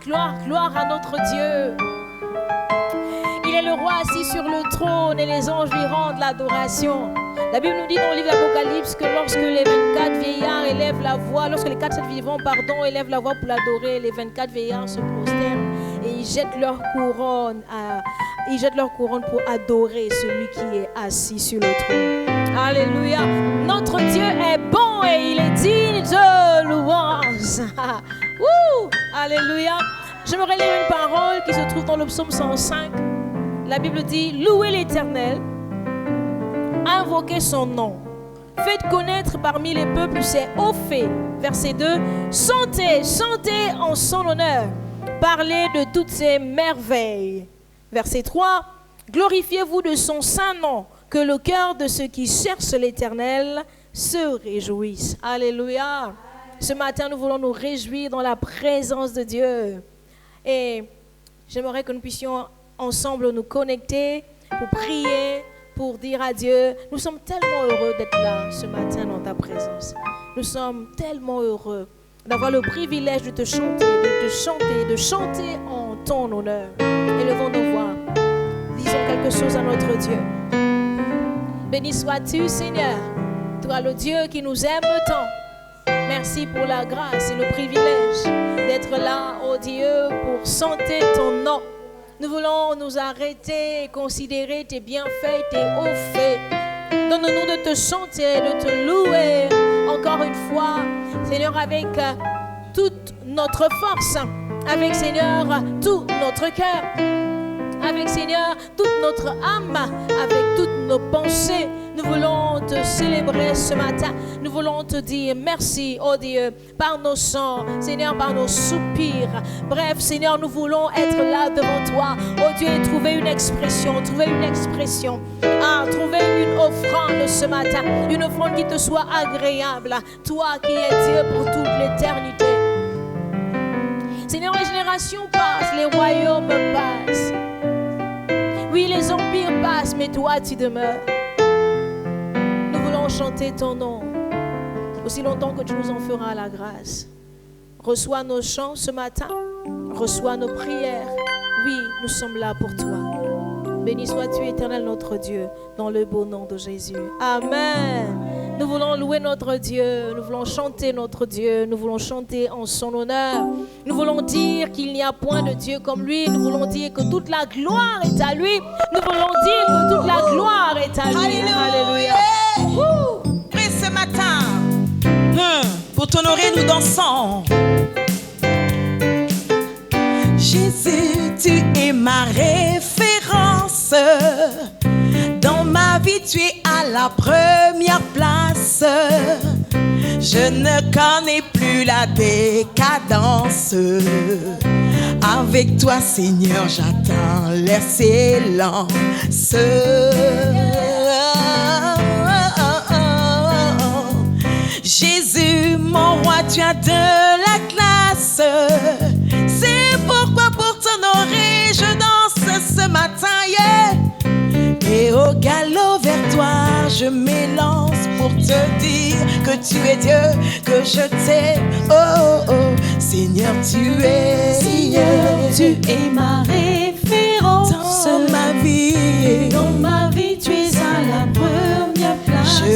gloire, gloire à notre Dieu. Il est le roi assis sur le trône et les anges lui rendent l'adoration. La Bible nous dit dans le livre d'Apocalypse que lorsque les 24 vieillards élèvent la voix, lorsque les 4 vivants élèvent la voix pour l'adorer, les 24 vieillards se prosternent et ils jettent leur couronne pour adorer celui qui est assis sur le trône. Alléluia. Notre Dieu est bon et il est digne de louange. Alléluia. J'aimerais lire une parole qui se trouve dans le psaume 105. La Bible dit: louez l'Éternel, invoquez son nom, faites connaître parmi les peuples ses hauts faits. Verset 2, chantez en son honneur, parlez de toutes ses merveilles. Verset 3, glorifiez-vous de son saint nom, que le cœur de ceux qui cherchent l'Éternel se réjouisse. Alléluia. Ce matin, nous voulons nous réjouir dans la présence de Dieu. Et j'aimerais que nous puissions ensemble nous connecter pour prier, pour dire à Dieu, nous sommes tellement heureux d'être là ce matin dans ta présence. Nous sommes tellement heureux d'avoir le privilège de te chanter, de chanter en ton honneur. Élevons nos voix, disons quelque chose à notre Dieu. Béni sois-tu, Seigneur, toi le Dieu qui nous aime tant. Merci pour la grâce et le privilège d'être là, oh Dieu, pour chanter ton nom. Nous voulons nous arrêter et considérer tes bienfaits, tes hauts faits. Donne-nous de te chanter, de te louer encore une fois, Seigneur, avec toute notre force, avec, Seigneur, tout notre cœur, avec, Seigneur, toute notre âme, avec toutes nos pensées. Nous voulons te célébrer ce matin. Nous voulons te dire merci, oh Dieu, par nos chants, Seigneur, par nos soupirs. Bref, Seigneur, nous voulons être là devant toi, oh Dieu, et trouver une expression, trouver une offrande ce matin, une offrande qui te soit agréable, toi qui es Dieu pour toute l'éternité. Seigneur, les générations passent, les royaumes passent. Oui, les empires passent, mais toi, tu demeures. Nous voulons chanter ton nom aussi longtemps que tu nous en feras la grâce. Reçois nos chants ce matin, reçois nos prières. Oui, nous sommes là pour toi. Béni sois-tu, Éternel, notre Dieu, dans le beau nom de Jésus. Amen. Nous voulons louer notre Dieu, nous voulons chanter notre Dieu, nous voulons chanter en son honneur. Nous voulons dire qu'il n'y a point de Dieu comme lui. Nous voulons dire que toute la gloire est à lui. Nous voulons dire que toute la gloire est à lui. Alléluia. Prie ce matin. Pour t'honorer, nous dansons. Jésus, tu es ma référence. Dans ma vie, tu es à la première place. Je ne connais plus la décadence. Avec toi, Seigneur, j'atteins l'excellence. Jésus, mon roi, tu as de la classe. C'est pourquoi pour t'honorer, je danse ce matin, yeah. Et au galop vers toi, je m'élance pour te dire que tu es Dieu, que je t'aime. Oh, oh, Seigneur, tu es ma référence. Dans ma vie, tu es à la première place. Je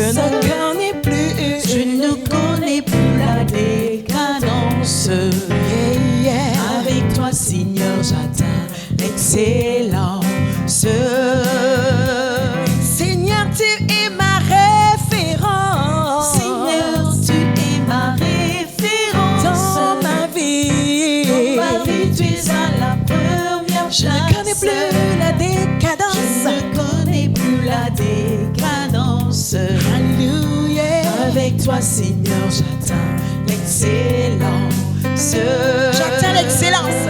ne connais plus la décadence. Avec toi, Seigneur, j'atteins l'excellence. Seigneur, tu es ma référence. Seigneur, tu es ma référence. Dans ma vie, tu es à la première place. Je ne connais plus la décadence. Je ne connais plus la décadence. Alléluia. Avec toi, Seigneur, j'atteins l'excellence. J'atteins l'excellence.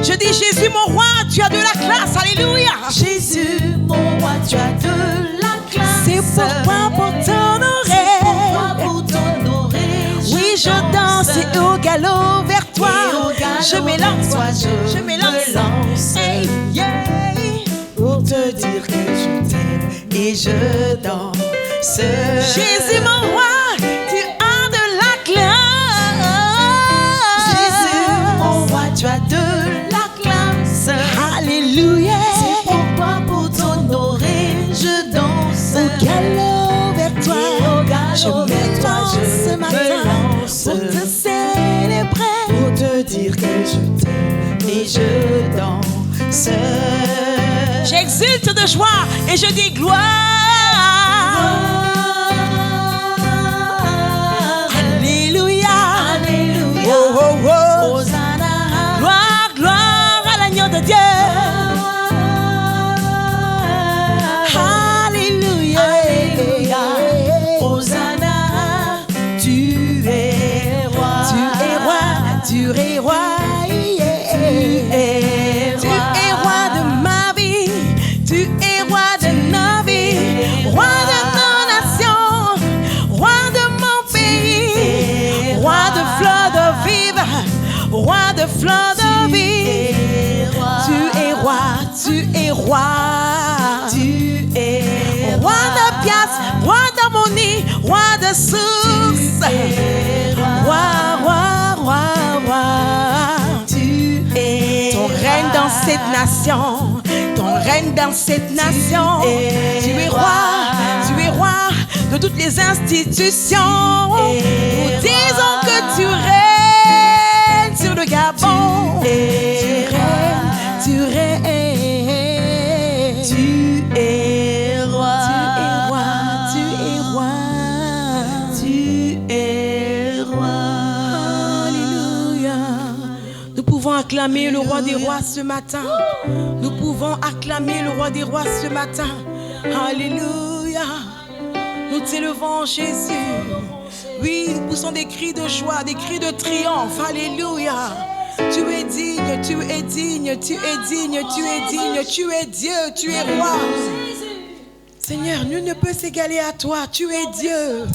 Je dis Jésus, mon roi, tu as de la classe. Alléluia. Jésus, mon roi, tu as de la classe. C'est pourquoi pour t'honorer. Oui, je danse et au galop vers toi. Je m'élance, je m'élance. Hey, yeah. Pour te dire que je t'aime et je danse. Jésus, mon roi, tu as de la classe. Jésus, mon roi, tu as de Je m'étends ce matin pour te célébrer, pour te dire que je t'aime et je danse. J'exulte de joie et je dis gloire. Alléluia. Alléluia. Oh, oh, oh. Hosanna. Gloire, gloire à l'agneau de Dieu. Alléluia. Alléluia. Hosanna. Tu es roi. Tu es roi. Tu es roi. Tu es roi de ma vie. Tu es roi de nos vies. Roi de nos nations. Roi de mon pays. Roi de fleurs de vive. Roi de fleurs de vie. Tu es roi. Tu es roi. Tu es Roi de pièces. Roi d'harmonie. Roi de source. Roi, roi, roi, roi. Tu es Ton règne dans cette nation, ton règne dans cette nation. Tu es roi de toutes les institutions. Nous disons que tu règnes sur le Gabon. Tu règnes, tu règnes. Tu es roi. Tu es roi. Tu es roi. Alléluia. Nous pouvons acclamer le roi des rois ce matin. Nous pouvons acclamer le roi des rois ce matin. Alléluia. Nous t'élevons Jésus. Oui, nous poussons des cris de joie, des cris de triomphe. Alléluia. Tu es digne, tu es digne, tu es digne, tu es digne, tu es Dieu, tu es roi. Seigneur, nul ne peut s'égaler à toi. Tu es Dieu.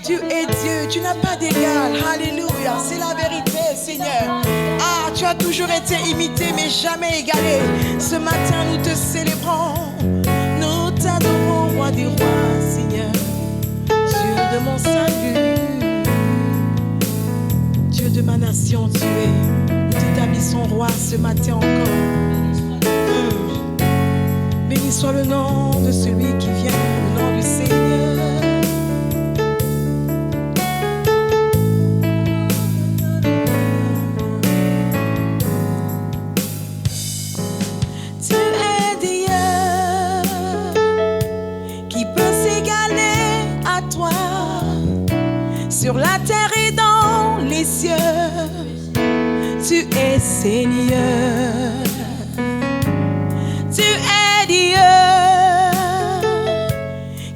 Tu es Dieu. Tu n'as pas d'égal. Alléluia. C'est la vérité, Seigneur. Ah, tu as toujours été imité, mais jamais égalé. Ce matin, nous te célébrons. Nous t'adorons, roi des rois, Seigneur. Dieu de mon salut. Dieu de ma nation, tu es. Nous t'établissons roi ce matin encore. Béni soit le nom de celui qui vient, le nom du Seigneur. Tu es Dieu, qui peut s'égaler à toi, sur la terre et dans les cieux. Tu es Seigneur. Tu es Dieu,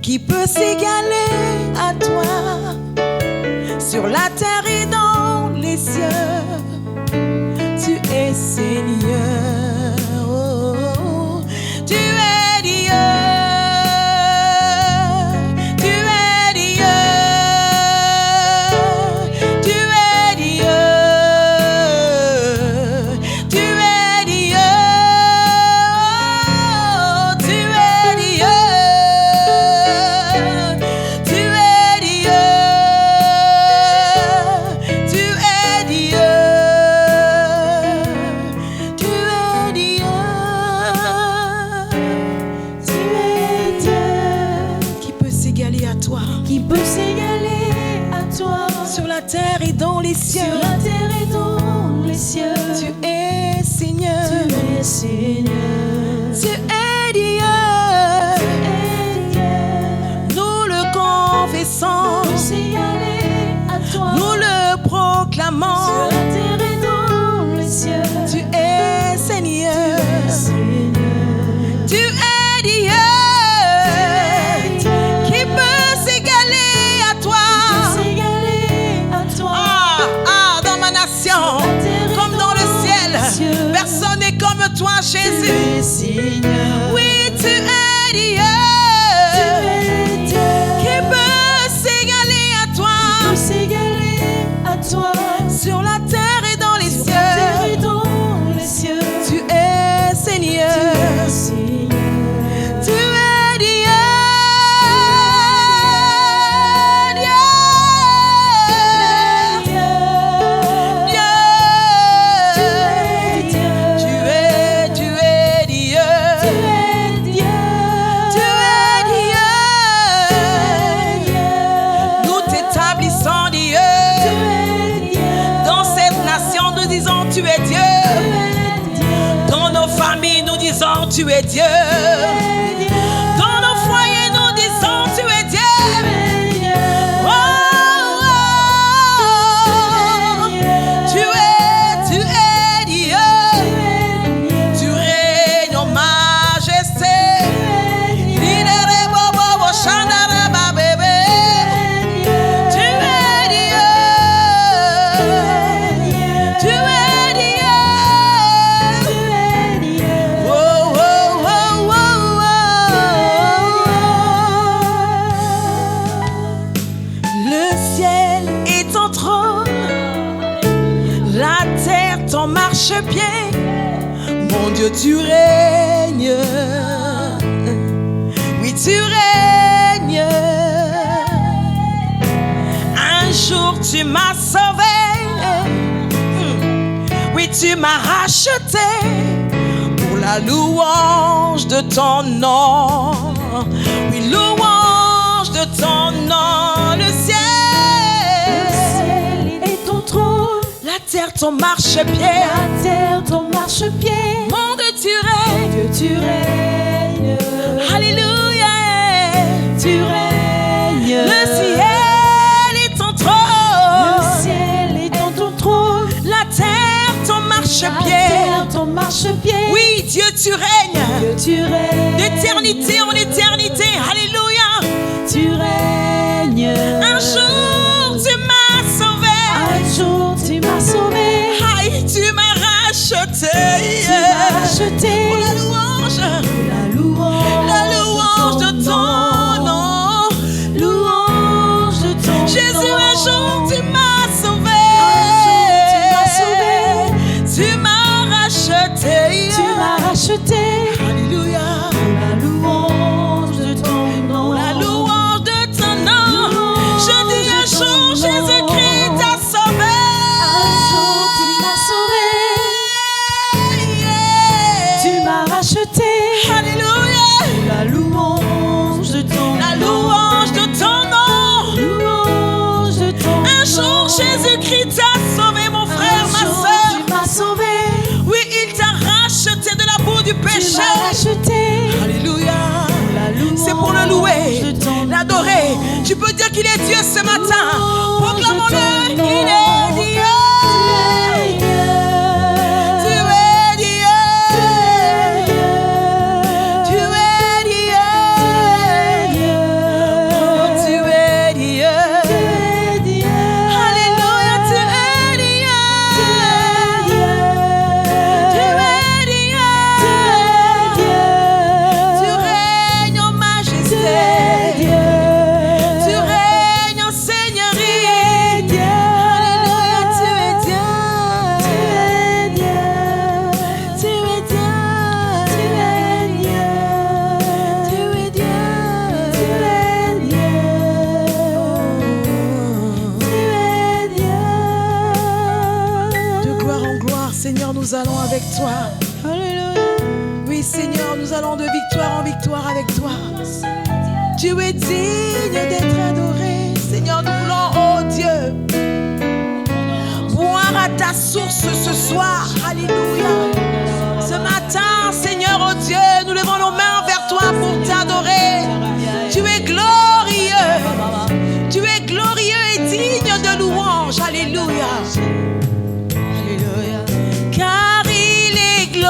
qui peut s'égaler à toi, sur la terre et dans les cieux. Tu es Seigneur. Oh, oh. Tu es Dieu. Tu es Dieu. Tu es Dieu. Tu es Dieu. Tu es Dieu. Tu es Dieu. Tu es Dieu. Tu es Dieu. Tu es Dieu. Qui peut s'égaler à toi, Qui peut s'égaler à toi, sur la terre et dans les cieux. sur la terre et dans les cieux. Tu es Seigneur. Tu es Seigneur. Tu es Dieu. Tu es Dieu. Nous le confessons. Peut s'égaler à toi, Nous le sur proclamons. la terre et dans les cieux. Tu es Seigneur. Seigneur. Tu es Dieu. Qui peut s'égaler à toi. S'égaler à toi, Dans ma nation, terre et comme dans le dans les ciel. cieux. Personne n'est comme toi, tu Jésus. es Seigneur. tu es Dieu. Dans nos foyers, nous disons, tu es Dieu. Oh, oh, tu es Dieu. Tu règnes en majesté. Marche-pied, mon Dieu, tu règnes. Oui, tu règnes. Un jour, tu m'as sauvé. Oui, tu m'as racheté pour la louange de ton nom. Oui, louange de ton nom. Le ciel est ton trône. La terre, ton marche-pied. La terre, ton marche-pied. Mon Dieu, tu règnes. Dieu, tu règnes. Alléluia. Tu règnes. Le ciel est ton trône. Le ciel est ton trône. La terre, ton marche-pied. La terre, ton marche-pied. Oui, Dieu, tu règnes. Dieu, tu règnes. D'éternité en éternité. Alléluia. Tu règnes. Un jour, tu m'as sauvé. Un jour, tu m'as sauvé. Aïe, tu m'as racheté. Tu m'as racheté. Pour la louange. La louange de ton nom. Louange de ton Jésus, nom. un jour, tu m'as sauvé. Tu m'as racheté. Tu m'as racheté. Alléluia. La louange de ton nom. La louange de ton nom. Je dis un jour, Jésus-Christ t'a sauvé. Un jour, tu m'as sauvé. Tu m'as racheté. Alléluia. La louange de ton La louange de ton nom. Louange de ton Un jour, Jésus-Christ t'a sauvé, mon frère, ma soeur. Tu m'as sauvé. Oui, il t'a racheté de la boue du Tu péché. m'as racheté. Alléluia. La louange C'est pour le louer, de ton l'adorer. Tu peux dire qu'il est Dieu ce matin. Proclamons-le. Il est Dieu. Tu es Dieu. Tu es Dieu. Oh, tu es Dieu. Alléluia, tu es Dieu. Tu es Dieu. Tu règnes en majesté. Tu règnes en seigneurie. Alléluia, tu es Dieu. Tu es Dieu. Tu es Dieu. De gloire en gloire, Seigneur, nous allons avec toi. Oui, Seigneur, nous allons de victoire en victoire avec toi. Tu es digne d'être adoré. Seigneur, nous voulons, oh Dieu, boire à ta source ce soir. Alléluia. Ce matin, Seigneur, oh Dieu, nous levons nos mains vers toi pour t'adorer. Tu es glorieux. Tu es glorieux et digne de louange. Alléluia. Alléluia. Car il est glorieux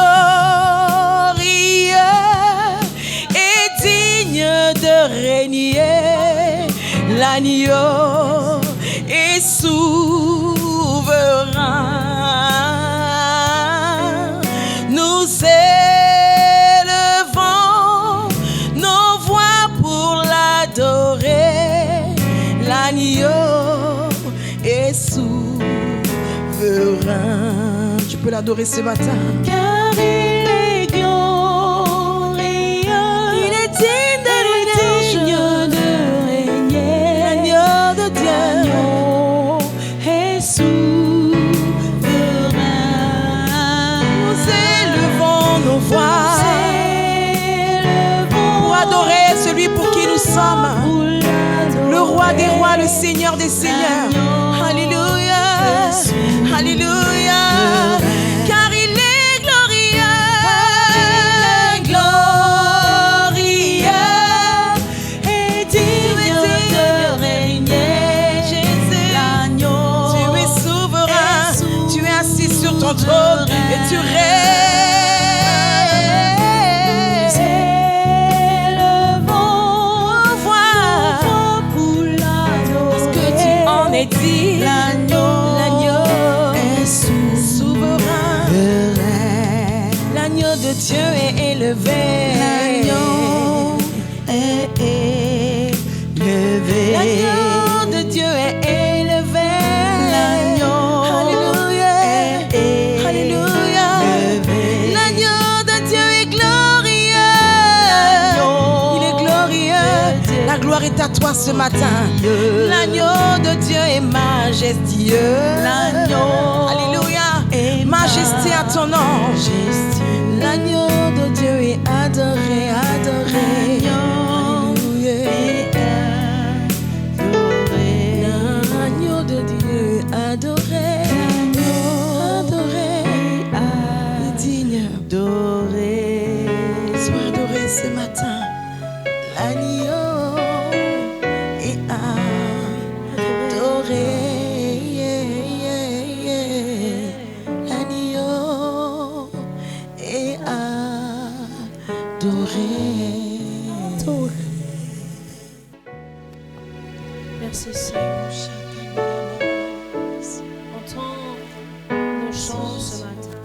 et digne de régner. L'agneau est souverain. Nous élevons nos voix pour l'adorer. L'agneau est souverain. Tu peux l'adorer ce matin. Car il est glorieux. Il est digne de régner. L'agneau de Dieu. L'agneau est souverain. Nous élevons nos voix pour adorer celui pour qui nous sommes. Le roi des rois, le seigneur des seigneurs. Alléluia. Alléluia. Car il est glorieux. Dit l'agneau est souverain. L'agneau de Dieu est élevé. L'agneau est élevé. L'agneau de Dieu est élevé. L'agneau, alléluia, alléluia. L'agneau de Dieu est glorieux. Il est glorieux. La gloire est à toi ce matin. L'agneau de Dieu est majestueux. L'agneau, alléluia, majesté à ton nom. L'agneau de Dieu est adoré, adoré. L'agneau de Dieu est adoré, adoré, digne adoré. Sois adoré ce matin. L'agneau est adoré. L'agneau est adoré. Merci Seigneur. Entends nos chants ce matin.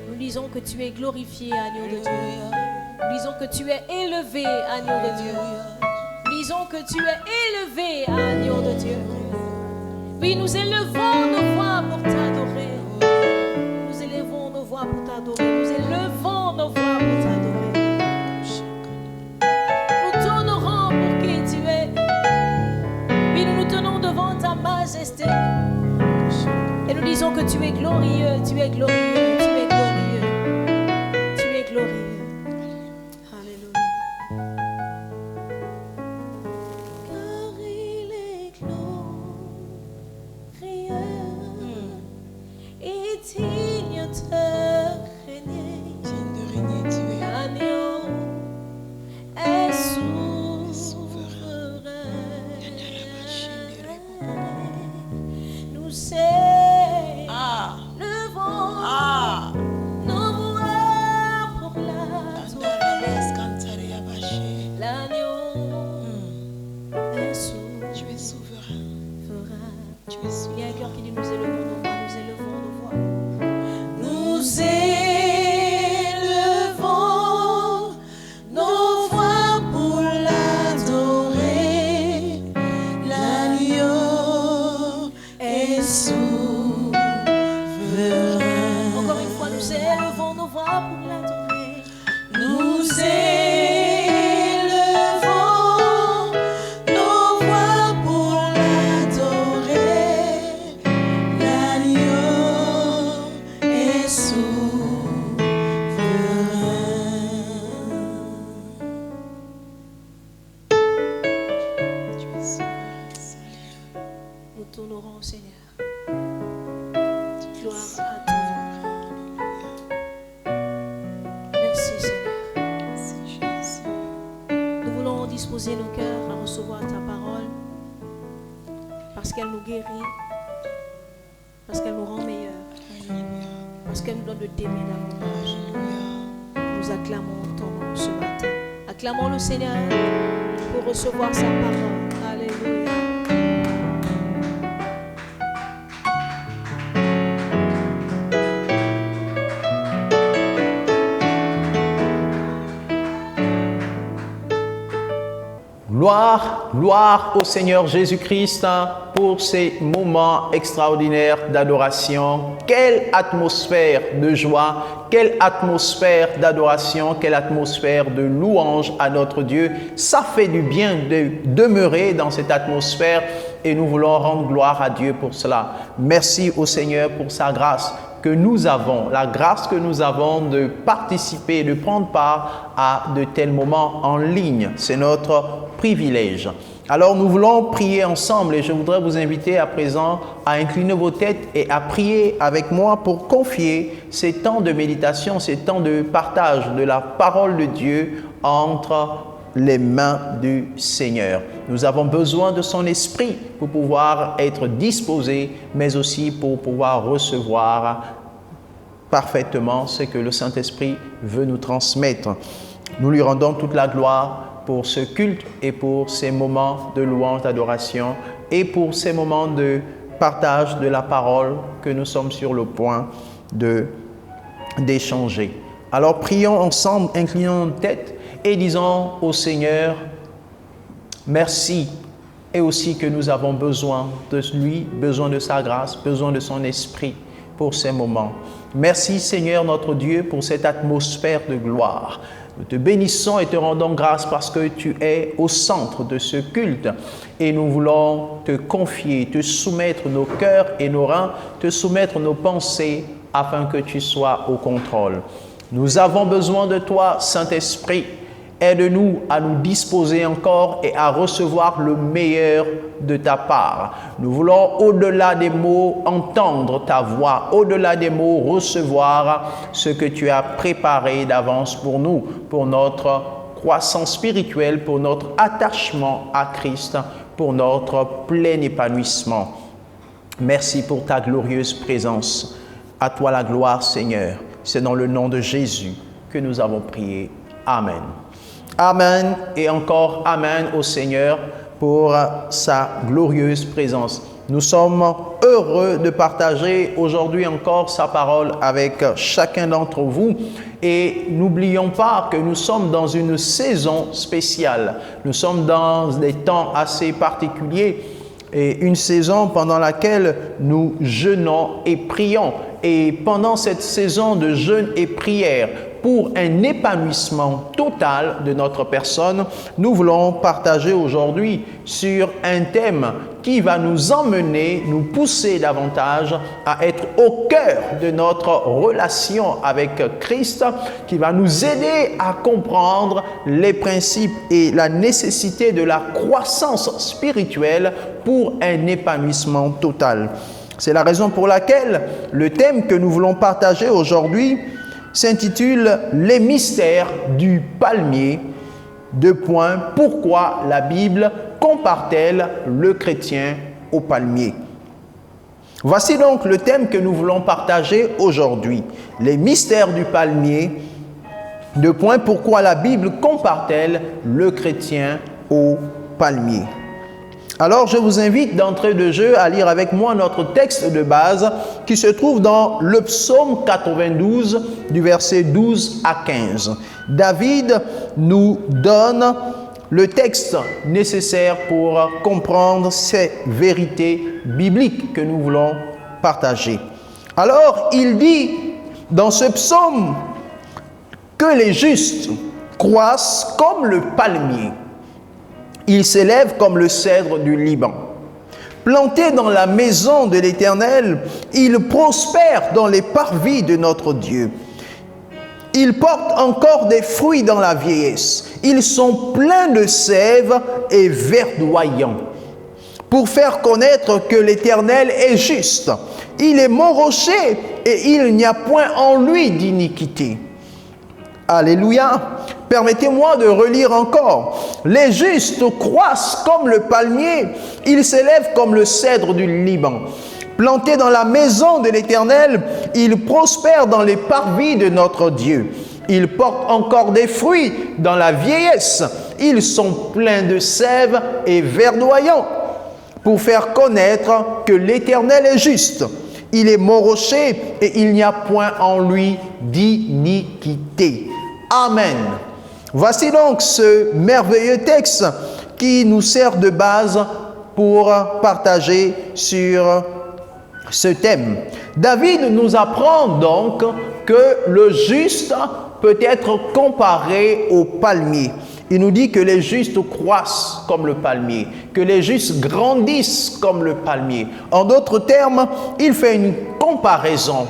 Nous disons que tu es glorifié, agneau de Dieu. Nous disons que tu es élevé, agneau de Dieu. Nous disons que tu es élevé, agneau de Dieu. Oui, nous élevons nos voix pour t'adorer. Nous élevons nos voix pour t'adorer. Nous élevons nos voix pour t'adorer. Nous t'honorons pour qui tu es. Oui, nous nous tenons devant ta majesté. Et nous disons que tu es glorieux, tu es glorieux, tu es glorieux. Tu es glorieux. Nos cœurs à recevoir ta parole parce qu'elle nous guérit, parce qu'elle nous rend meilleurs, parce qu'elle nous donne de t'aimer davantage. Nous acclamons ton nom ce matin. Acclamons le Seigneur pour recevoir sa parole. Alléluia. Gloire, gloire au Seigneur Jésus-Christ pour ces moments extraordinaires d'adoration. Quelle atmosphère de joie, quelle atmosphère d'adoration, quelle atmosphère de louange à notre Dieu. Ça fait du bien de demeurer dans cette atmosphère et nous voulons rendre gloire à Dieu pour cela. Merci au Seigneur pour sa grâce que nous avons, la grâce que nous avons de participer, de prendre part à de tels moments en ligne. C'est notre privilège. Alors nous voulons prier ensemble et je voudrais vous inviter à présent à incliner vos têtes et à prier avec moi pour confier ces temps de méditation, ces temps de partage de la parole de Dieu entre les mains du Seigneur. Nous avons besoin de son esprit pour pouvoir être disposés, mais aussi pour pouvoir recevoir parfaitement ce que le Saint-Esprit veut nous transmettre. Nous lui rendons toute la gloire pour ce culte et pour ces moments de louange, d'adoration et pour ces moments de partage de la parole que nous sommes sur le point d'échanger. Alors prions ensemble, inclinons nos têtes et disons au Seigneur, merci, et aussi que nous avons besoin de lui, besoin de sa grâce, besoin de son esprit pour ces moments. Merci Seigneur notre Dieu pour cette atmosphère de gloire. Nous te bénissons et te rendons grâce parce que tu es au centre de ce culte et nous voulons te confier, te soumettre nos cœurs et nos reins, te soumettre nos pensées afin que tu sois au contrôle. Nous avons besoin de toi, Saint-Esprit. Aide-nous à nous disposer encore et à recevoir le meilleur de ta part. Nous voulons, au-delà des mots, entendre ta voix. Au-delà des mots, recevoir ce que tu as préparé d'avance pour nous, pour notre croissance spirituelle, pour notre attachement à Christ, pour notre plein épanouissement. Merci pour ta glorieuse présence. À toi la gloire, Seigneur. C'est dans le nom de Jésus que nous avons prié. Amen. Amen et encore Amen au Seigneur pour sa glorieuse présence. Nous sommes heureux de partager aujourd'hui encore sa parole avec chacun d'entre vous et n'oublions pas que nous sommes dans une saison spéciale. Nous sommes dans des temps assez particuliers et une saison pendant laquelle nous jeûnons et prions. Et pendant cette saison de jeûne et prière, pour un épanouissement total de notre personne, nous voulons partager aujourd'hui sur un thème qui va nous emmener, nous pousser davantage à être au cœur de notre relation avec Christ, qui va nous aider à comprendre les principes et la nécessité de la croissance spirituelle pour un épanouissement total. C'est la raison pour laquelle le thème que nous voulons partager aujourd'hui s'intitule « Les mystères du palmier ». Pourquoi la Bible compare-t-elle le chrétien au palmier? Voici donc le thème que nous voulons partager aujourd'hui. Les mystères du palmier. Pourquoi la Bible compare-t-elle le chrétien au palmier? Alors, je vous invite d'entrée de jeu à lire avec moi notre texte de base qui se trouve dans le psaume 92 du verset 12 à 15. David nous donne le texte nécessaire pour comprendre ces vérités bibliques que nous voulons partager. Alors, il dit dans ce psaume que les justes croissent comme le palmier. Il s'élève comme le cèdre du Liban. Planté dans la maison de l'Éternel, il prospère dans les parvis de notre Dieu. Ils portent encore des fruits dans la vieillesse. Ils sont pleins de sève et verdoyants. Pour faire connaître que l'Éternel est juste, il est mon rocher et il n'y a point en lui d'iniquité. Alléluia. Permettez-moi de relire encore. Les justes croissent comme le palmier, ils s'élèvent comme le cèdre du Liban. Plantés dans la maison de l'Éternel, ils prospèrent dans les parvis de notre Dieu. Ils portent encore des fruits dans la vieillesse. Ils sont pleins de sève et verdoyants. Pour faire connaître que l'Éternel est juste. Il est mon rocher et il n'y a point en lui d'iniquité. Amen. Voici donc ce merveilleux texte qui nous sert de base pour partager sur ce thème. David nous apprend donc que le juste peut être comparé au palmier. Il nous dit que les justes croissent comme le palmier, que les justes grandissent comme le palmier. En d'autres termes, il fait une comparaison.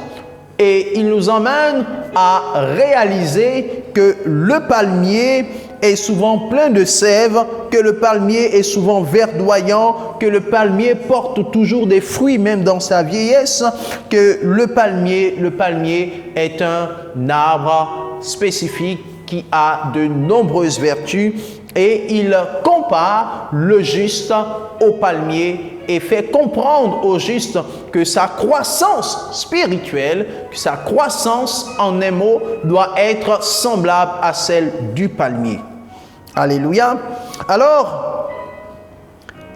Et il nous emmène à réaliser que le palmier est souvent plein de sève, que le palmier est souvent verdoyant, que le palmier porte toujours des fruits même dans sa vieillesse, que le palmier est un arbre spécifique qui a de nombreuses vertus et il compare le juste au palmier et fait comprendre au juste que sa croissance spirituelle, que sa croissance en un mot doit être semblable à celle du palmier. Alléluia. Alors,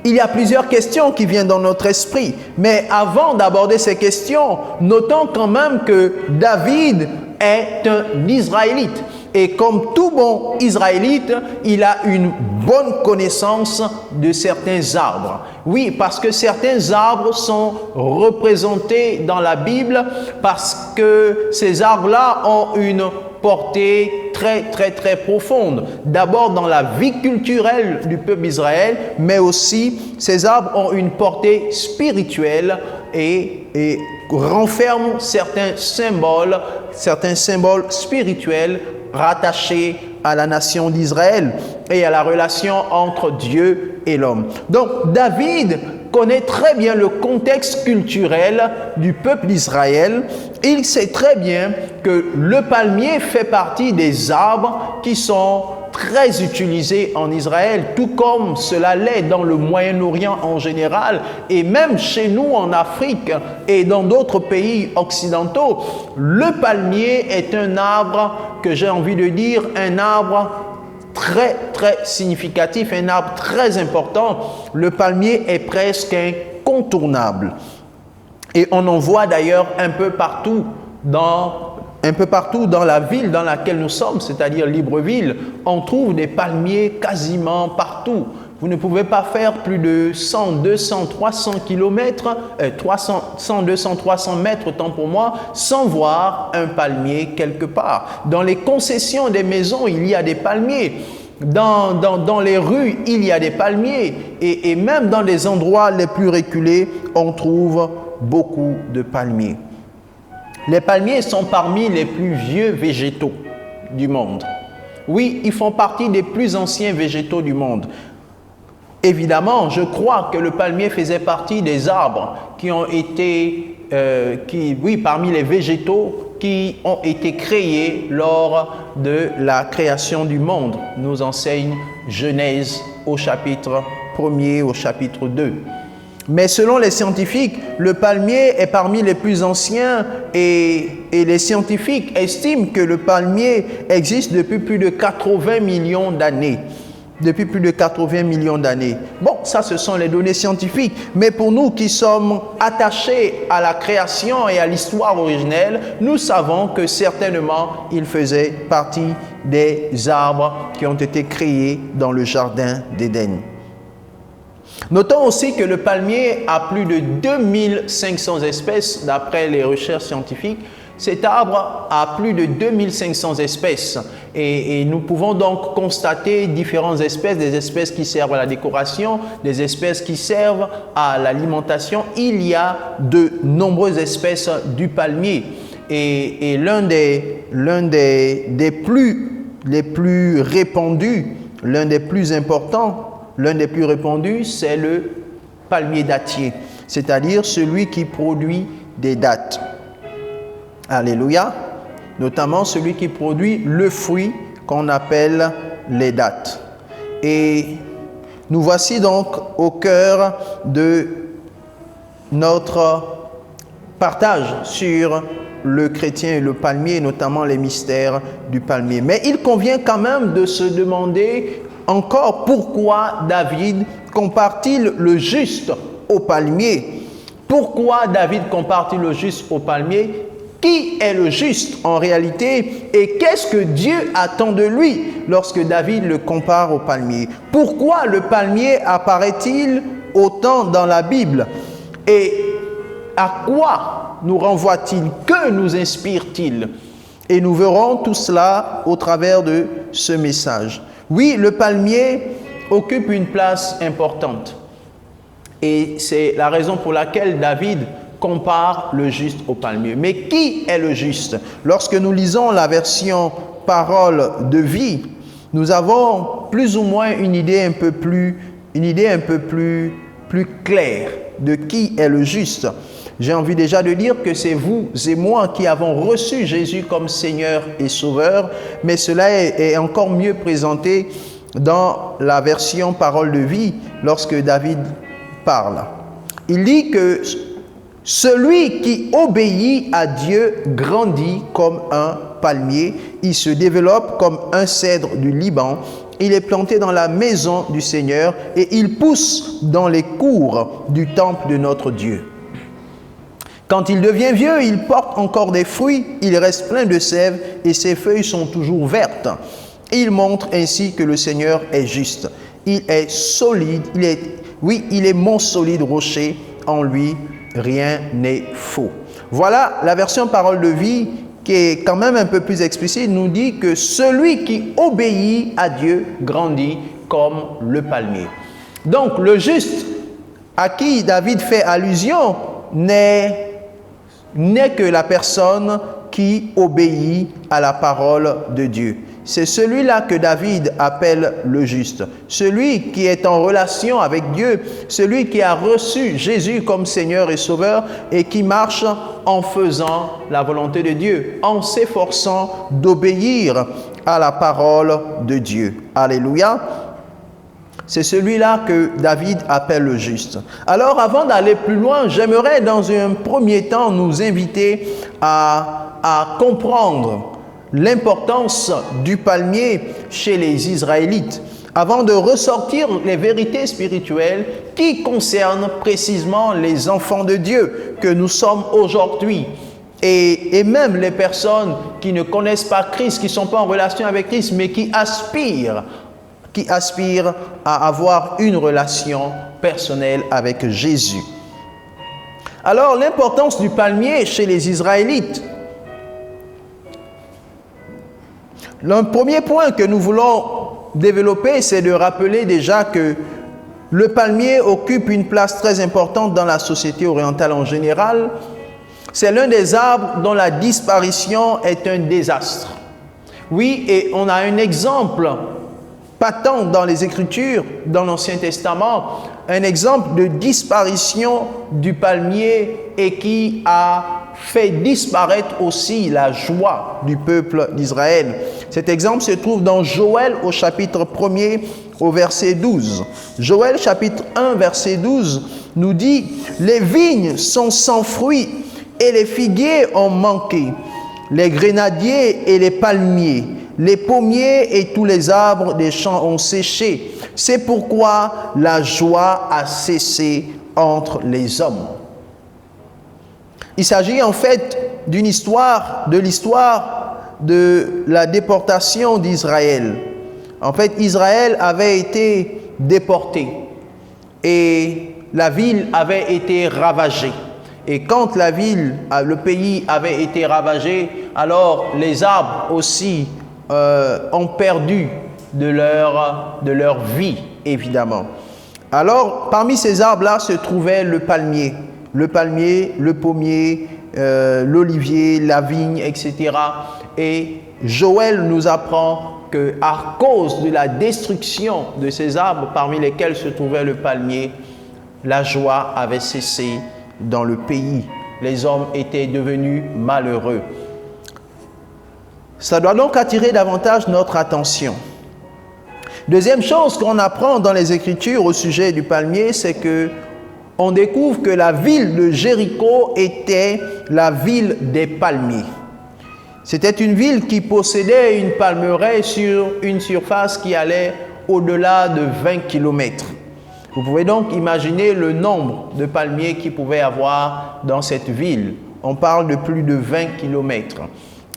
il y a plusieurs questions qui viennent dans notre esprit, mais avant d'aborder ces questions, notons quand même que David est un Israélite. Et comme tout bon Israélite, il a une bonne connaissance de certains arbres. Oui, parce que certains arbres sont représentés dans la Bible parce que ces arbres-là ont une portée très profonde. D'abord dans la vie culturelle du peuple d'Israël, mais aussi ces arbres ont une portée spirituelle et renferment certains symboles spirituels rattachés à la nation d'Israël et à la relation entre Dieu et l'homme. Donc David connaît très bien le contexte culturel du peuple d'Israël. Il sait très bien que le palmier fait partie des arbres qui sont très utilisés en Israël, tout comme cela l'est dans le Moyen-Orient en général, et même chez nous en Afrique et dans d'autres pays occidentaux. Le palmier est un arbre que j'ai envie de dire, un arbre très significatif, un arbre très important. Le palmier est presque incontournable. Et on en voit d'ailleurs un peu partout dans la ville dans laquelle nous sommes, c'est-à-dire Libreville. On trouve des palmiers quasiment partout. Vous ne pouvez pas faire plus de 100, 200, 300 kilomètres, 100, 200, 300 mètres, tant pour moi, sans voir un palmier quelque part. Dans les concessions des maisons, il y a des palmiers. Dans les rues, il y a des palmiers. Et même dans les endroits les plus reculés, on trouve beaucoup de palmiers. Les palmiers sont parmi les plus vieux végétaux du monde. Oui, ils font partie des plus anciens végétaux du monde. Évidemment, je crois que le palmier faisait partie des arbres qui ont été, parmi les végétaux qui ont été créés lors de la création du monde, nous enseigne Genèse au chapitre 1er, au chapitre 2. Mais selon les scientifiques, le palmier est parmi les plus anciens et les scientifiques estiment que le palmier existe depuis plus de 80 millions d'années. Depuis plus de 80 millions d'années. Bon, ça ce sont les données scientifiques, mais pour nous qui sommes attachés à la création et à l'histoire originelle, nous savons que certainement il faisait partie des arbres qui ont été créés dans le jardin d'Éden. Notons aussi que le palmier a plus de 2500 espèces d'après les recherches scientifiques. Cet arbre a plus de 2500 espèces et nous pouvons donc constater différentes espèces, des espèces qui servent à la décoration, des espèces qui servent à l'alimentation. Il y a de nombreuses espèces du palmier et l'un des plus répandus, l'un des plus importants, l'un des plus répandus, c'est le palmier dattier, c'est-à-dire celui qui produit des dattes. Alléluia. Notamment celui qui produit le fruit qu'on appelle les dattes. Et nous voici donc au cœur de notre partage sur le chrétien et le palmier, notamment les mystères du palmier. Mais il convient quand même de se demander encore pourquoi David compare-t-il le juste au palmier? Pourquoi David compare-t-il le juste au palmier? Qui est le juste en réalité et qu'est-ce que Dieu attend de lui lorsque David le compare au palmier? Pourquoi le palmier apparaît-il autant dans la Bible? Et à quoi nous renvoie-t-il? Que nous inspire-t-il? Et nous verrons tout cela au travers de ce message. Oui, le palmier occupe une place importante et c'est la raison pour laquelle David compare le juste au palmier. Mais qui est le juste? Lorsque nous lisons la version parole de vie, nous avons plus ou moins une idée un peu plus claire de qui est le juste. J'ai envie déjà de dire que c'est vous et moi qui avons reçu Jésus comme Seigneur et Sauveur, mais cela est encore mieux présenté dans la version Parole de vie lorsque David parle. Il dit que celui qui obéit à Dieu grandit comme un palmier, il se développe comme un cèdre du Liban, il est planté dans la maison du Seigneur et il pousse dans les cours du temple de notre Dieu. Quand il devient vieux, il porte encore des fruits, il reste plein de sève et ses feuilles sont toujours vertes. Il montre ainsi que le Seigneur est juste. Il est solide, il est mon solide rocher, en lui rien n'est faux. Voilà la version Parole de vie qui est quand même un peu plus explicite, nous dit que celui qui obéit à Dieu grandit comme le palmier. Donc le juste à qui David fait allusion n'est que la personne qui obéit à la parole de Dieu. C'est celui-là que David appelle le juste. Celui qui est en relation avec Dieu, celui qui a reçu Jésus comme Seigneur et Sauveur et qui marche en faisant la volonté de Dieu, en s'efforçant d'obéir à la parole de Dieu. Alléluia. C'est celui-là que David appelle le juste. Alors, avant d'aller plus loin, j'aimerais dans un premier temps nous inviter à comprendre l'importance du palmier chez les Israélites, avant de ressortir les vérités spirituelles qui concernent précisément les enfants de Dieu que nous sommes aujourd'hui. Et même les personnes qui ne connaissent pas Christ, qui ne sont pas en relation avec Christ, mais qui aspirent à avoir une relation personnelle avec Jésus. Alors, l'importance du palmier chez les Israélites. Le premier point que nous voulons développer, c'est de rappeler déjà que le palmier occupe une place très importante dans la société orientale en général. C'est l'un des arbres dont la disparition est un désastre. Oui, et on a un exemple patent dans les Écritures, dans l'Ancien Testament, un exemple de disparition du palmier et qui a fait disparaître aussi la joie du peuple d'Israël. Cet exemple se trouve dans Joël au chapitre 1er au verset 12. Joël chapitre 1 verset 12 nous dit « Les vignes sont sans fruits et les figuiers ont manqué, les grenadiers et les palmiers, les pommiers et tous les arbres des champs ont séché. C'est pourquoi la joie a cessé entre les hommes. » Il s'agit en fait de l'histoire de la déportation d'Israël. En fait, Israël avait été déporté et la ville avait été ravagée. Et quand le pays avait été ravagé, alors les arbres aussi ont perdu de leur vie, évidemment. Alors, parmi ces arbres-là se trouvait le palmier, le pommier, l'olivier, la vigne, etc. Et Joël nous apprend qu'à cause de la destruction de ces arbres parmi lesquels se trouvait le palmier, la joie avait cessé dans le pays. Les hommes étaient devenus malheureux. Ça doit donc attirer davantage notre attention. Deuxième chose qu'on apprend dans les Écritures au sujet du palmier, c'est que on découvre que la ville de Jéricho était la ville des palmiers. C'était une ville qui possédait une palmeraie sur une surface qui allait au-delà de 20 km. Vous pouvez donc imaginer le nombre de palmiers qu'il pouvait avoir dans cette ville. On parle de plus de 20 km.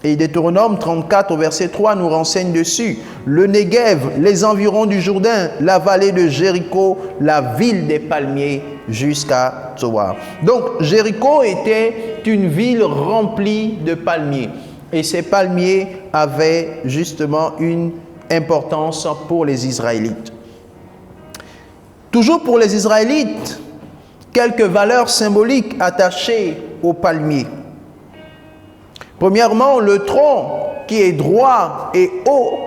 Et Deutéronome 34 au verset 3 nous renseigne dessus. Le Néguev, les environs du Jourdain, la vallée de Jéricho, la ville des palmiers jusqu'à Zoar. Donc Jéricho était une ville remplie de palmiers. Et ces palmiers avaient justement une importance pour les Israélites. Toujours pour les Israélites, quelques valeurs symboliques attachées aux palmiers. Premièrement, le tronc qui est droit et haut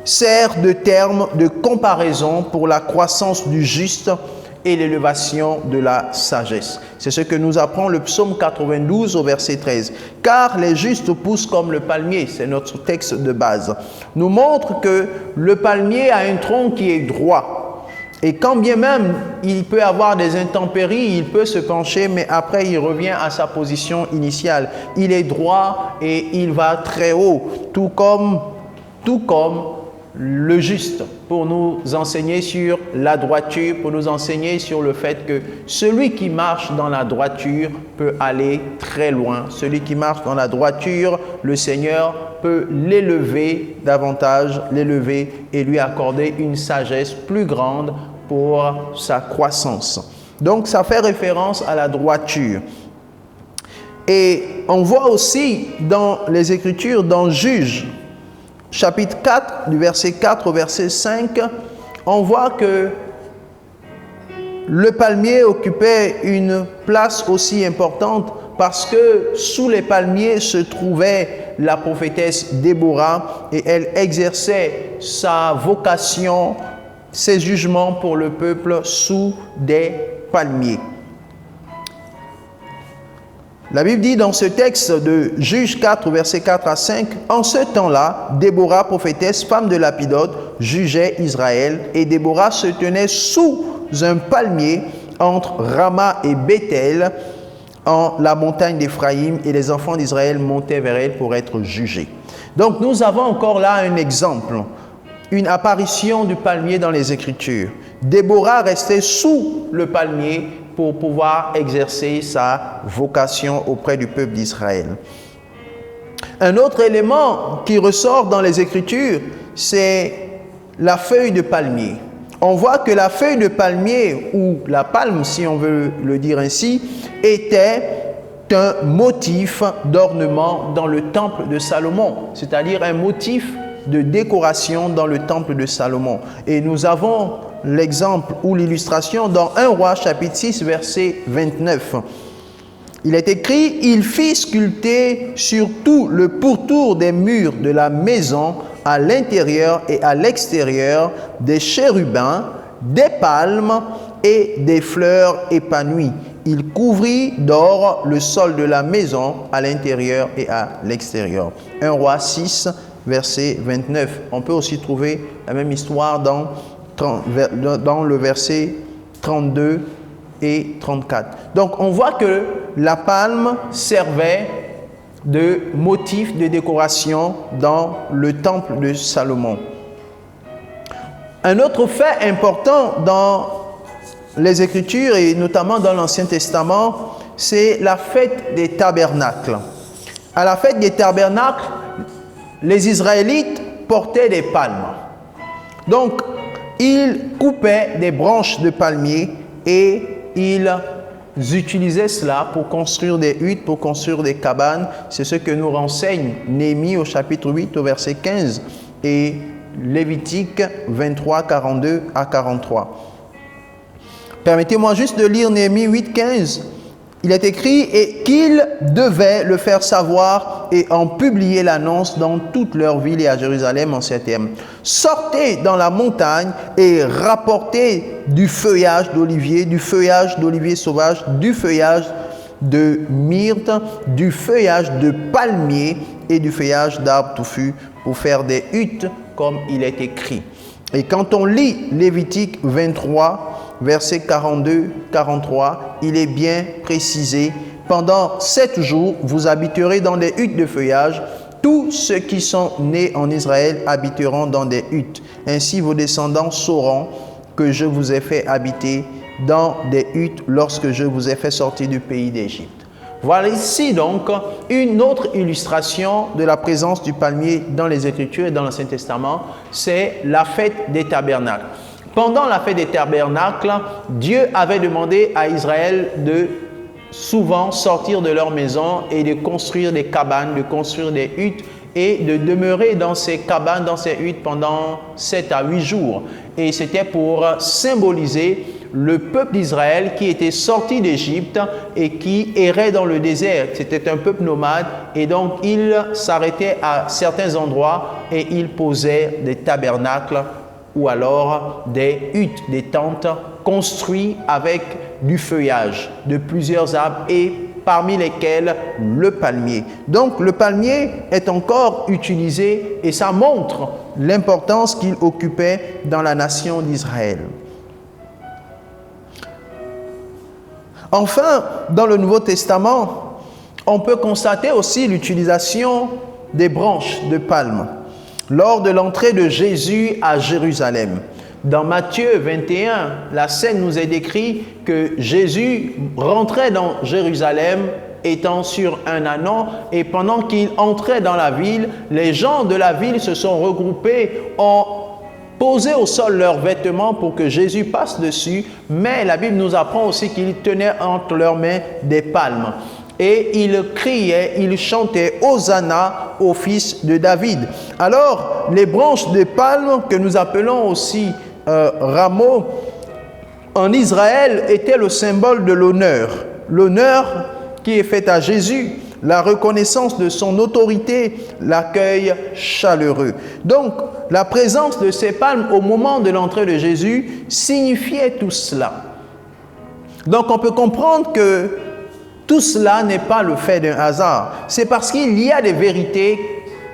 sert de terme de comparaison pour la croissance du juste et l'élévation de la sagesse. C'est ce que nous apprend le psaume 92 au verset 13. Car les justes poussent comme le palmier, c'est notre texte de base, nous montre que le palmier a un tronc qui est droit. Et quand bien même il peut avoir des intempéries, il peut se pencher, mais après il revient à sa position initiale. Il est droit et il va très haut, tout comme le juste, pour nous enseigner sur la droiture, pour nous enseigner sur le fait que celui qui marche dans la droiture peut aller très loin. Celui qui marche dans la droiture, le Seigneur peut l'élever davantage, l'élever et lui accorder une sagesse plus grande pour sa croissance. Donc ça fait référence à la droiture. Et on voit aussi dans les Écritures, dans Juges, chapitre 4, du verset 4 au verset 5, on voit que le palmier occupait une place aussi importante parce que sous les palmiers se trouvait la prophétesse Déborah et elle exerçait sa vocation, ses jugements pour le peuple sous des palmiers. La Bible dit dans ce texte de Juges 4, versets 4 à 5, « En ce temps-là, Déborah, prophétesse, femme de Lapidote, jugeait Israël, et Déborah se tenait sous un palmier entre Rama et Bethel, en la montagne d'Éphraïm, et les enfants d'Israël montaient vers elle pour être jugés. » Donc nous avons encore là un exemple, une apparition du palmier dans les Écritures. Déborah restait sous le palmier pour pouvoir exercer sa vocation auprès du peuple d'Israël. Un autre élément qui ressort dans les Écritures, c'est la feuille de palmier. On voit que la feuille de palmier, ou la palme si on veut le dire ainsi, était un motif d'ornement dans le temple de Salomon, c'est-à-dire un motif de décoration dans le temple de Salomon. Et nous avons l'exemple ou l'illustration dans 1 Roi chapitre 6 verset 29. Il est écrit: « Il fit sculpter sur tout le pourtour des murs de la maison, à l'intérieur et à l'extérieur, des chérubins, des palmes et des fleurs épanouies. Il couvrit d'or le sol de la maison à l'intérieur et à l'extérieur. » 1 Roi 6 verset 29. On peut aussi trouver la même histoire dans le verset 32 et 34. Donc on voit que la palme servait de motif de décoration dans le temple de Salomon. Un autre fait important dans les Écritures et notamment dans l'Ancien Testament, c'est la fête des tabernacles. À la fête des tabernacles, les Israélites portaient des palmes. Donc, ils coupaient des branches de palmier et ils utilisaient cela pour construire des huttes, pour construire des cabanes. C'est ce que nous renseigne Néhémie au chapitre 8, au verset 15 et Lévitique 23, 42 à 43. Permettez-moi juste de lire Néhémie 8, 15. Il est écrit: « Et qu'ils devaient le faire savoir et en publier l'annonce dans toutes leurs villes et à Jérusalem en ces termes. Sortez dans la montagne et rapportez du feuillage d'olivier sauvage, du feuillage de myrte, du feuillage de palmier et du feuillage d'arbres touffus pour faire des huttes comme il est écrit. » Et quand on lit Lévitique 23, verset 42-43, il est bien précisé: « Pendant 7 jours, vous habiterez dans des huttes de feuillage. Tous ceux qui sont nés en Israël habiteront dans des huttes. Ainsi vos descendants sauront que je vous ai fait habiter dans des huttes lorsque je vous ai fait sortir du pays d'Égypte. » Voilà ici donc une autre illustration de la présence du palmier dans les Écritures et dans l'Ancien Testament, c'est la fête des tabernacles. Pendant la fête des tabernacles, Dieu avait demandé à Israël de souvent sortir de leur maison et de construire des cabanes, de construire des huttes et de demeurer dans ces cabanes, dans ces huttes pendant 7 à 8 jours. Et c'était pour symboliser le peuple d'Israël qui était sorti d'Égypte et qui errait dans le désert. C'était un peuple nomade et donc il s'arrêtait à certains endroits et il posait des tabernacles ou alors des huttes, des tentes construites avec du feuillage de plusieurs arbres et parmi lesquels le palmier. Donc le palmier est encore utilisé et ça montre l'importance qu'il occupait dans la nation d'Israël. Enfin, dans le Nouveau Testament, on peut constater aussi l'utilisation des branches de palme lors de l'entrée de Jésus à Jérusalem. Dans Matthieu 21, la scène nous est décrite que Jésus rentrait dans Jérusalem étant sur un ânon et pendant qu'il entrait dans la ville, les gens de la ville se sont regroupés, ont posé au sol leurs vêtements pour que Jésus passe dessus, mais la Bible nous apprend aussi qu'ils tenaient entre leurs mains des palmes. Et ils criaient, ils chantaient « Hosanna au fils de David ». Alors, les branches de palme, que nous appelons aussi rameaux, en Israël, étaient le symbole de l'honneur. L'honneur qui est fait à Jésus, la reconnaissance de son autorité, l'accueil chaleureux. Donc, la présence de ces palmes au moment de l'entrée de Jésus signifiait tout cela. Donc, on peut comprendre que tout cela n'est pas le fait d'un hasard. C'est parce qu'il y a des vérités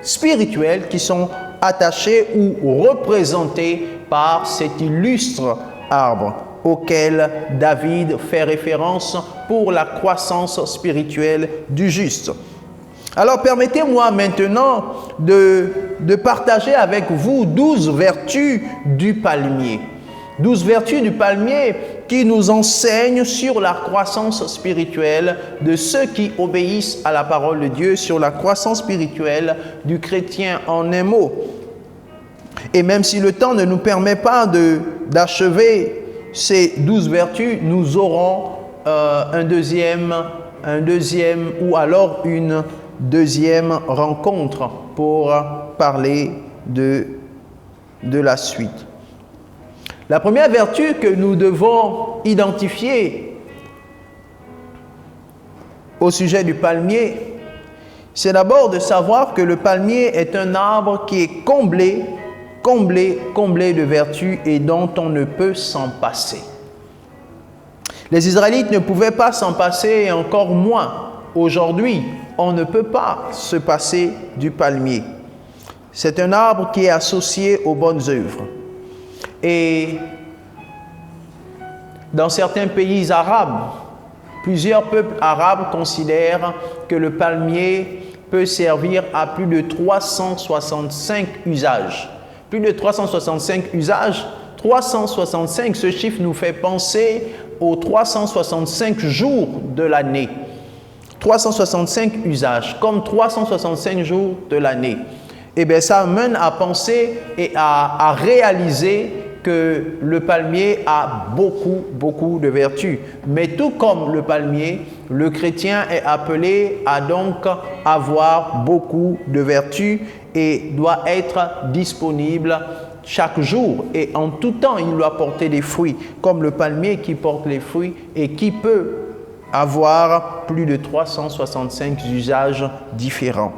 spirituelles qui sont attachées ou représentées par cet illustre arbre auquel David fait référence pour la croissance spirituelle du juste. Alors permettez-moi maintenant de partager avec vous 12 vertus du palmier. 12 vertus du palmier qui nous enseignent sur la croissance spirituelle de ceux qui obéissent à la parole de Dieu, sur la croissance spirituelle du chrétien en un mot. Et même si le temps ne nous permet pas d'achever ces 12 vertus, nous aurons un deuxième ou alors une deuxième rencontre pour parler de la suite. La première vertu que nous devons identifier au sujet du palmier, c'est d'abord de savoir que le palmier est un arbre qui est comblé de vertus et dont on ne peut s'en passer. Les Israélites ne pouvaient pas s'en passer et encore moins aujourd'hui, on ne peut pas se passer du palmier. C'est un arbre qui est associé aux bonnes œuvres. Et dans certains pays arabes, plusieurs peuples arabes considèrent que le palmier peut servir à plus de 365 usages. Plus de 365 usages, 365, ce chiffre nous fait penser aux 365 jours de l'année. 365 usages, comme 365 jours de l'année. Eh bien, ça mène à penser et à réaliser que le palmier a beaucoup de vertus. Mais tout comme le palmier, le chrétien est appelé à donc avoir beaucoup de vertus et doit être disponible chaque jour. Et en tout temps, il doit porter des fruits, comme le palmier qui porte les fruits et qui peut avoir plus de 365 usages différents.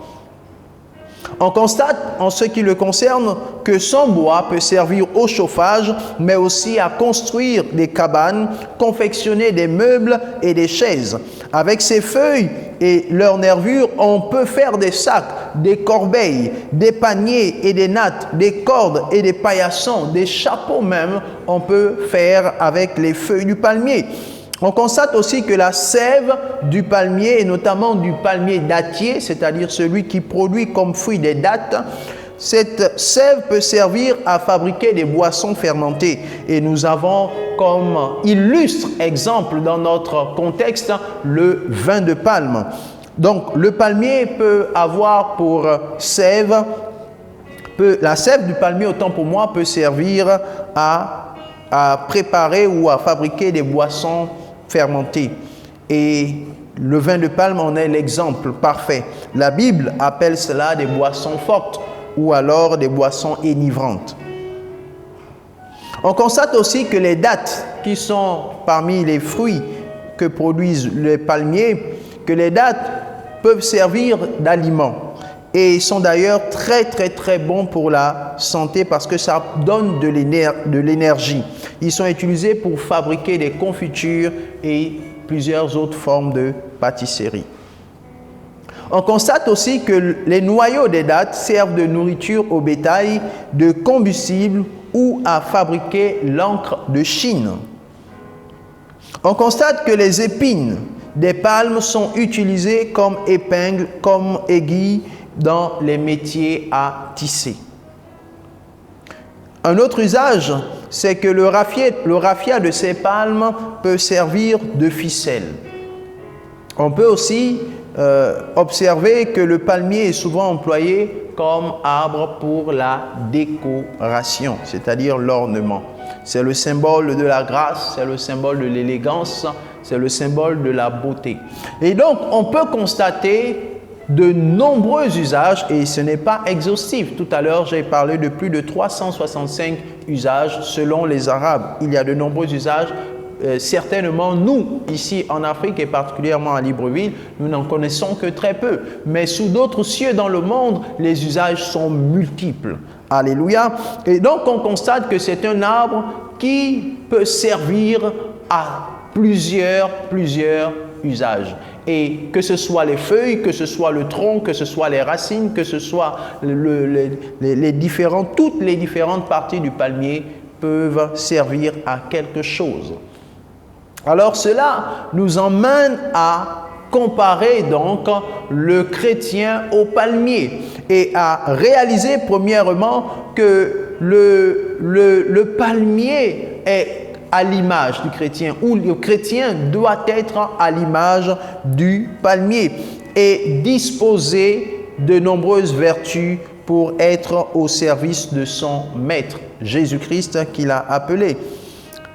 On constate, en ce qui le concerne, que son bois peut servir au chauffage, mais aussi à construire des cabanes, confectionner des meubles et des chaises. Avec ses feuilles et leurs nervures, on peut faire des sacs, des corbeilles, des paniers et des nattes, des cordes et des paillassons, des chapeaux même, on peut faire avec les feuilles du palmier. On constate aussi que la sève du palmier, et notamment du palmier dattier, c'est-à-dire celui qui produit comme fruit des dattes, cette sève peut servir à fabriquer des boissons fermentées. Et nous avons comme illustre exemple dans notre contexte le vin de palme. Donc le palmier peut avoir pour sève, la sève du palmier, autant pour moi, peut servir à préparer ou à fabriquer des boissons fermentées. Et le vin de palme en est l'exemple parfait. La Bible appelle cela des boissons fortes ou alors des boissons enivrantes. On constate aussi que les dattes, qui sont parmi les fruits que produisent les palmiers, que les dattes peuvent servir d'aliment. et sont d'ailleurs très très très bons pour la santé parce que ça donne de l'énergie. Ils sont utilisés pour fabriquer des confitures et plusieurs autres formes de pâtisserie. On constate aussi que les noyaux des dattes servent de nourriture au bétail, de combustible ou à fabriquer l'encre de Chine. On constate que les épines des palmes sont utilisées comme épingles, comme aiguilles dans les métiers à tisser. Un autre usage, c'est que le raffia de ces palmes peut servir de ficelle. On peut aussi observer que le palmier est souvent employé comme arbre pour la décoration, c'est-à-dire l'ornement. C'est le symbole de la grâce, c'est le symbole de l'élégance, c'est le symbole de la beauté. Et donc, on peut constater de nombreux usages, et ce n'est pas exhaustif. Tout à l'heure, j'ai parlé de plus de 365 usages selon les Arabes. Il y a de nombreux usages. Certainement, nous, ici en Afrique et particulièrement à Libreville, nous n'en connaissons que très peu. Mais sous d'autres cieux dans le monde, les usages sont multiples. Alléluia. Et donc, on constate que c'est un arbre qui peut servir à plusieurs usages. Et que ce soit les feuilles, que ce soit le tronc, que ce soit les racines, que ce soit toutes les différentes parties du palmier peuvent servir à quelque chose. Alors cela nous emmène à comparer donc le chrétien au palmier et à réaliser premièrement que le palmier est à l'image du chrétien, ou le chrétien doit être à l'image du palmier et disposer de nombreuses vertus pour être au service de son maître, Jésus-Christ qu'il a appelé.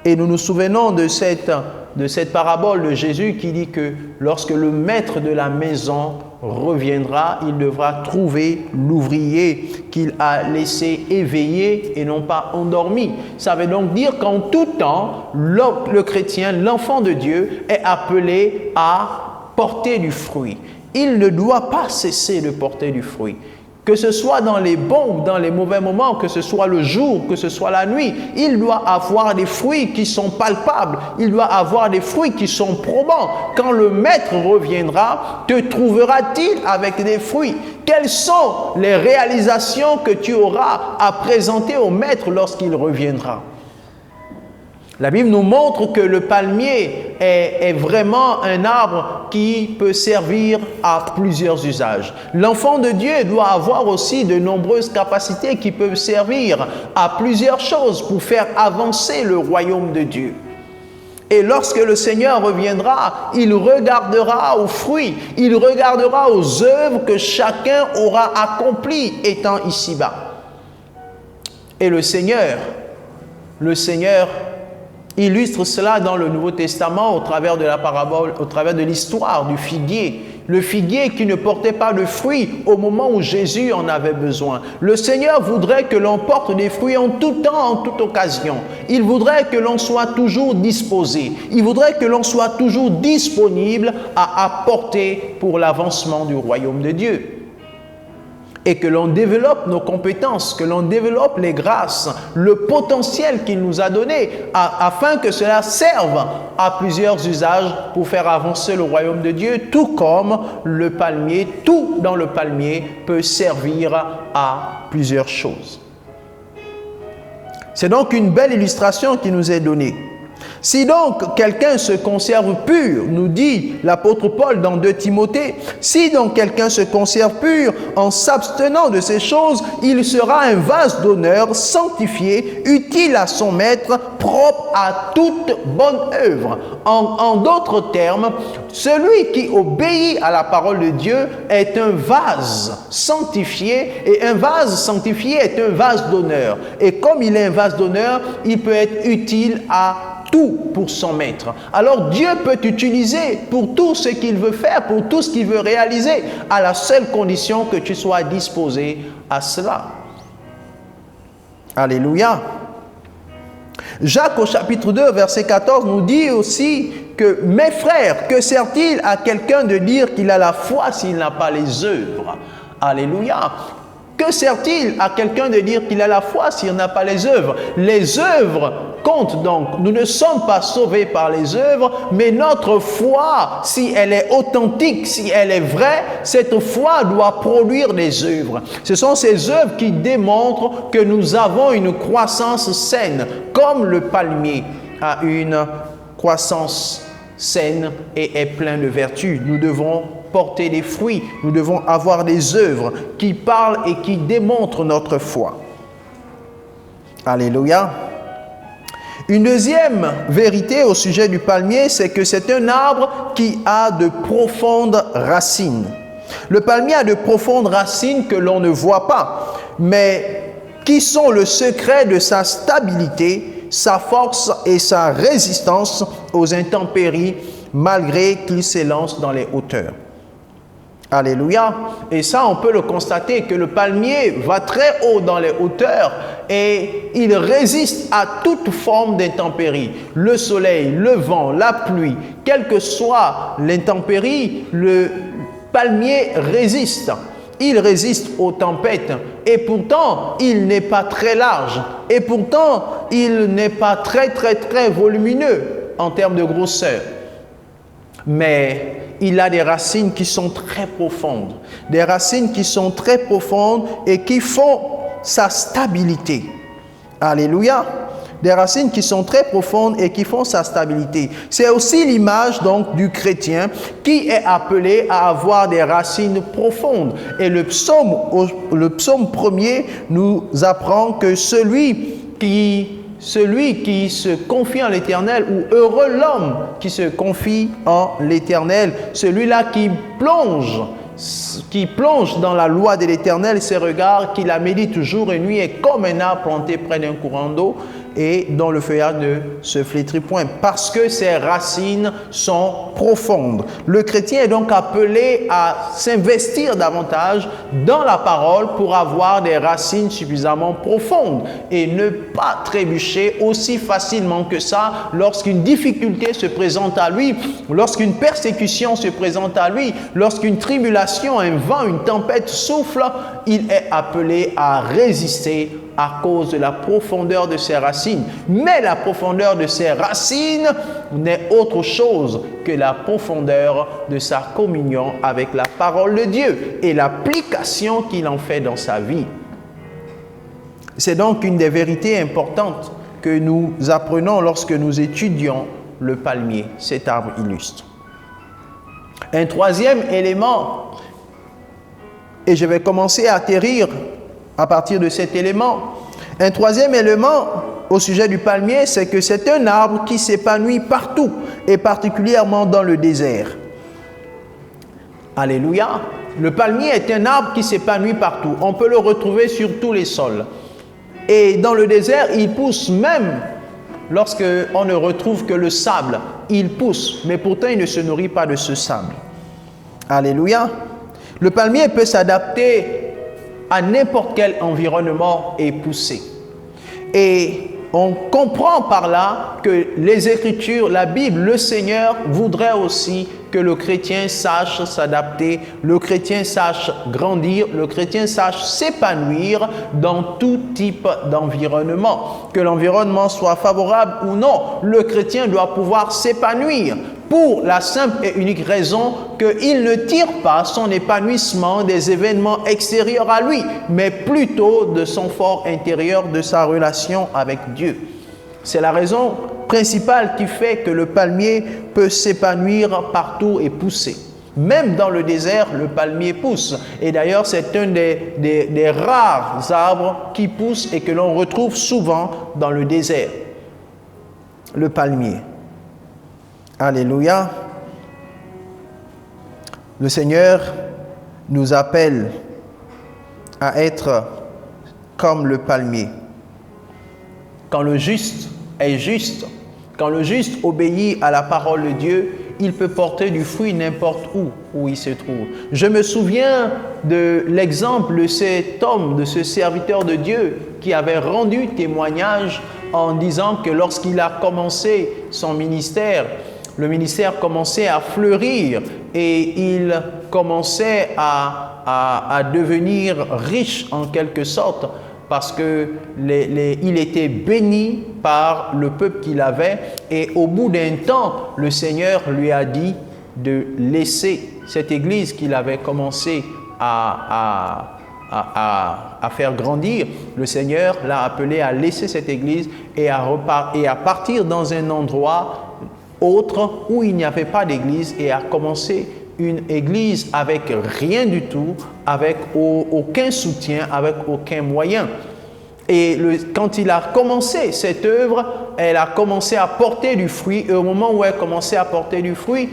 Et nous nous souvenons de cette parabole de Jésus qui dit que lorsque le maître de la maison reviendra, il devra trouver l'ouvrier qu'il a laissé éveillé et non pas endormi. Ça veut donc dire qu'en tout temps, le chrétien, l'enfant de Dieu, est appelé à porter du fruit. Il ne doit pas cesser de porter du fruit. Que ce soit dans les bons ou dans les mauvais moments, que ce soit le jour, que ce soit la nuit, il doit avoir des fruits qui sont palpables, il doit avoir des fruits qui sont probants. Quand le maître reviendra, te trouvera-t-il avec des fruits? Quelles sont les réalisations que tu auras à présenter au maître lorsqu'il reviendra? La Bible nous montre que le palmier est vraiment un arbre qui peut servir à plusieurs usages. L'enfant de Dieu doit avoir aussi de nombreuses capacités qui peuvent servir à plusieurs choses pour faire avancer le royaume de Dieu. Et lorsque le Seigneur reviendra, il regardera aux fruits, il regardera aux œuvres que chacun aura accomplies étant ici-bas. Et le Seigneur illustre cela dans le Nouveau Testament au travers de la parabole, au travers de l'histoire du figuier. Le figuier qui ne portait pas de fruits au moment où Jésus en avait besoin. Le Seigneur voudrait que l'on porte des fruits en tout temps, en toute occasion. Il voudrait que l'on soit toujours disposé. Il voudrait que l'on soit toujours disponible à apporter pour l'avancement du royaume de Dieu. Et que l'on développe nos compétences, que l'on développe les grâces, le potentiel qu'il nous a donné, afin que cela serve à plusieurs usages pour faire avancer le royaume de Dieu, tout comme le palmier, tout dans le palmier peut servir à plusieurs choses. C'est donc une belle illustration qui nous est donnée. Si donc quelqu'un se conserve pur, nous dit l'apôtre Paul dans 2 Timothée, si donc quelqu'un se conserve pur en s'abstenant de ces choses, il sera un vase d'honneur sanctifié, utile à son maître, propre à toute bonne œuvre. En d'autres termes, celui qui obéit à la parole de Dieu est un vase sanctifié, et un vase sanctifié est un vase d'honneur. Et comme il est un vase d'honneur, il peut être utile à tout pour son maître. Alors Dieu peut t'utiliser pour tout ce qu'il veut faire, pour tout ce qu'il veut réaliser, à la seule condition que tu sois disposé à cela. Alléluia. Jacques au chapitre 2, verset 14 nous dit aussi que « Mes frères, que sert-il à quelqu'un de dire qu'il a la foi s'il n'a pas les œuvres ?» Alléluia. Que sert-il à quelqu'un de dire qu'il a la foi s'il n'a pas les œuvres? Les œuvres comptent donc. Nous ne sommes pas sauvés par les œuvres, mais notre foi, si elle est authentique, si elle est vraie, cette foi doit produire des œuvres. Ce sont ces œuvres qui démontrent que nous avons une croissance saine, comme le palmier a une croissance saine et est plein de vertus. Nous devons porter des fruits, nous devons avoir des œuvres qui parlent et qui démontrent notre foi. Alléluia. Une deuxième vérité au sujet du palmier, c'est que c'est un arbre qui a de profondes racines. Le palmier a de profondes racines que l'on ne voit pas, mais qui sont le secret de sa stabilité, sa force et sa résistance aux intempéries, malgré qu'il s'élance dans les hauteurs. Alléluia. Et ça, on peut le constater que le palmier va très haut dans les hauteurs et il résiste à toute forme d'intempérie. Le soleil, le vent, la pluie, quelle que soit l'intempérie, le palmier résiste. Il résiste aux tempêtes et pourtant, il n'est pas très large et pourtant, il n'est pas très volumineux en termes de grosseur. Mais il a des racines qui sont très profondes. Des racines qui sont très profondes et qui font sa stabilité. Alléluia. Des racines qui sont très profondes et qui font sa stabilité. C'est aussi l'image donc du chrétien qui est appelé à avoir des racines profondes. Et le psaume 1er nous apprend que celui qui se confie en l'Éternel, ou heureux l'homme qui se confie en l'Éternel, celui-là qui plonge dans la loi de l'Éternel, ses regards, qui la médite jour et nuit, est comme un arbre planté près d'un courant d'eau et dont le feuillage ne se flétrit point, parce que ses racines sont profondes. Le chrétien est donc appelé à s'investir davantage dans la parole pour avoir des racines suffisamment profondes et ne pas trébucher aussi facilement que ça lorsqu'une difficulté se présente à lui, lorsqu'une persécution se présente à lui, lorsqu'une tribulation, un vent, une tempête souffle. Il est appelé à résister à cause de la profondeur de ses racines. Mais la profondeur de ses racines n'est autre chose que la profondeur de sa communion avec la parole de Dieu et l'application qu'il en fait dans sa vie. C'est donc une des vérités importantes que nous apprenons lorsque nous étudions le palmier, cet arbre illustre. Un troisième élément, et je vais commencer à atterrir à partir de cet élément. Un troisième élément au sujet du palmier, c'est que c'est un arbre qui s'épanouit partout et particulièrement dans le désert. Alléluia. Le palmier est un arbre qui s'épanouit partout. On peut le retrouver sur tous les sols. Et dans le désert, il pousse même lorsqu'on ne retrouve que le sable. Il pousse, mais pourtant il ne se nourrit pas de ce sable. Alléluia. Le palmier peut s'adapter à n'importe quel environnement et pousser. Et on comprend par là que les Écritures, la Bible, le Seigneur voudrait aussi que le chrétien sache s'adapter, le chrétien sache grandir, le chrétien sache s'épanouir dans tout type d'environnement. Que l'environnement soit favorable ou non, le chrétien doit pouvoir s'épanouir pour la simple et unique raison qu'il ne tire pas son épanouissement des événements extérieurs à lui, mais plutôt de son fort intérieur, de sa relation avec Dieu. C'est la raison principale qui fait que le palmier peut s'épanouir partout et pousser. Même dans le désert, le palmier pousse. Et d'ailleurs, c'est un des rares arbres qui pousse et que l'on retrouve souvent dans le désert. Le palmier. Alléluia. Le Seigneur nous appelle à être comme le palmier. Quand le juste est juste, quand le juste obéit à la parole de Dieu, il peut porter du fruit n'importe où il se trouve. Je me souviens de l'exemple de cet homme, de ce serviteur de Dieu qui avait rendu témoignage en disant que lorsqu'il a commencé son ministère, le ministère commençait à fleurir et il commençait à devenir riche en quelque sorte parce que il était béni par le peuple qu'il avait et au bout d'un temps, le Seigneur lui a dit de laisser cette église qu'il avait commencé à faire grandir. Le Seigneur l'a appelé à laisser cette église et à partir dans un endroit autre où il n'y avait pas d'église et à commencer une église avec rien du tout, avec aucun soutien, avec aucun moyen. Et quand il a commencé cette œuvre, elle a commencé à porter du fruit. Et au moment où elle commençait à porter du fruit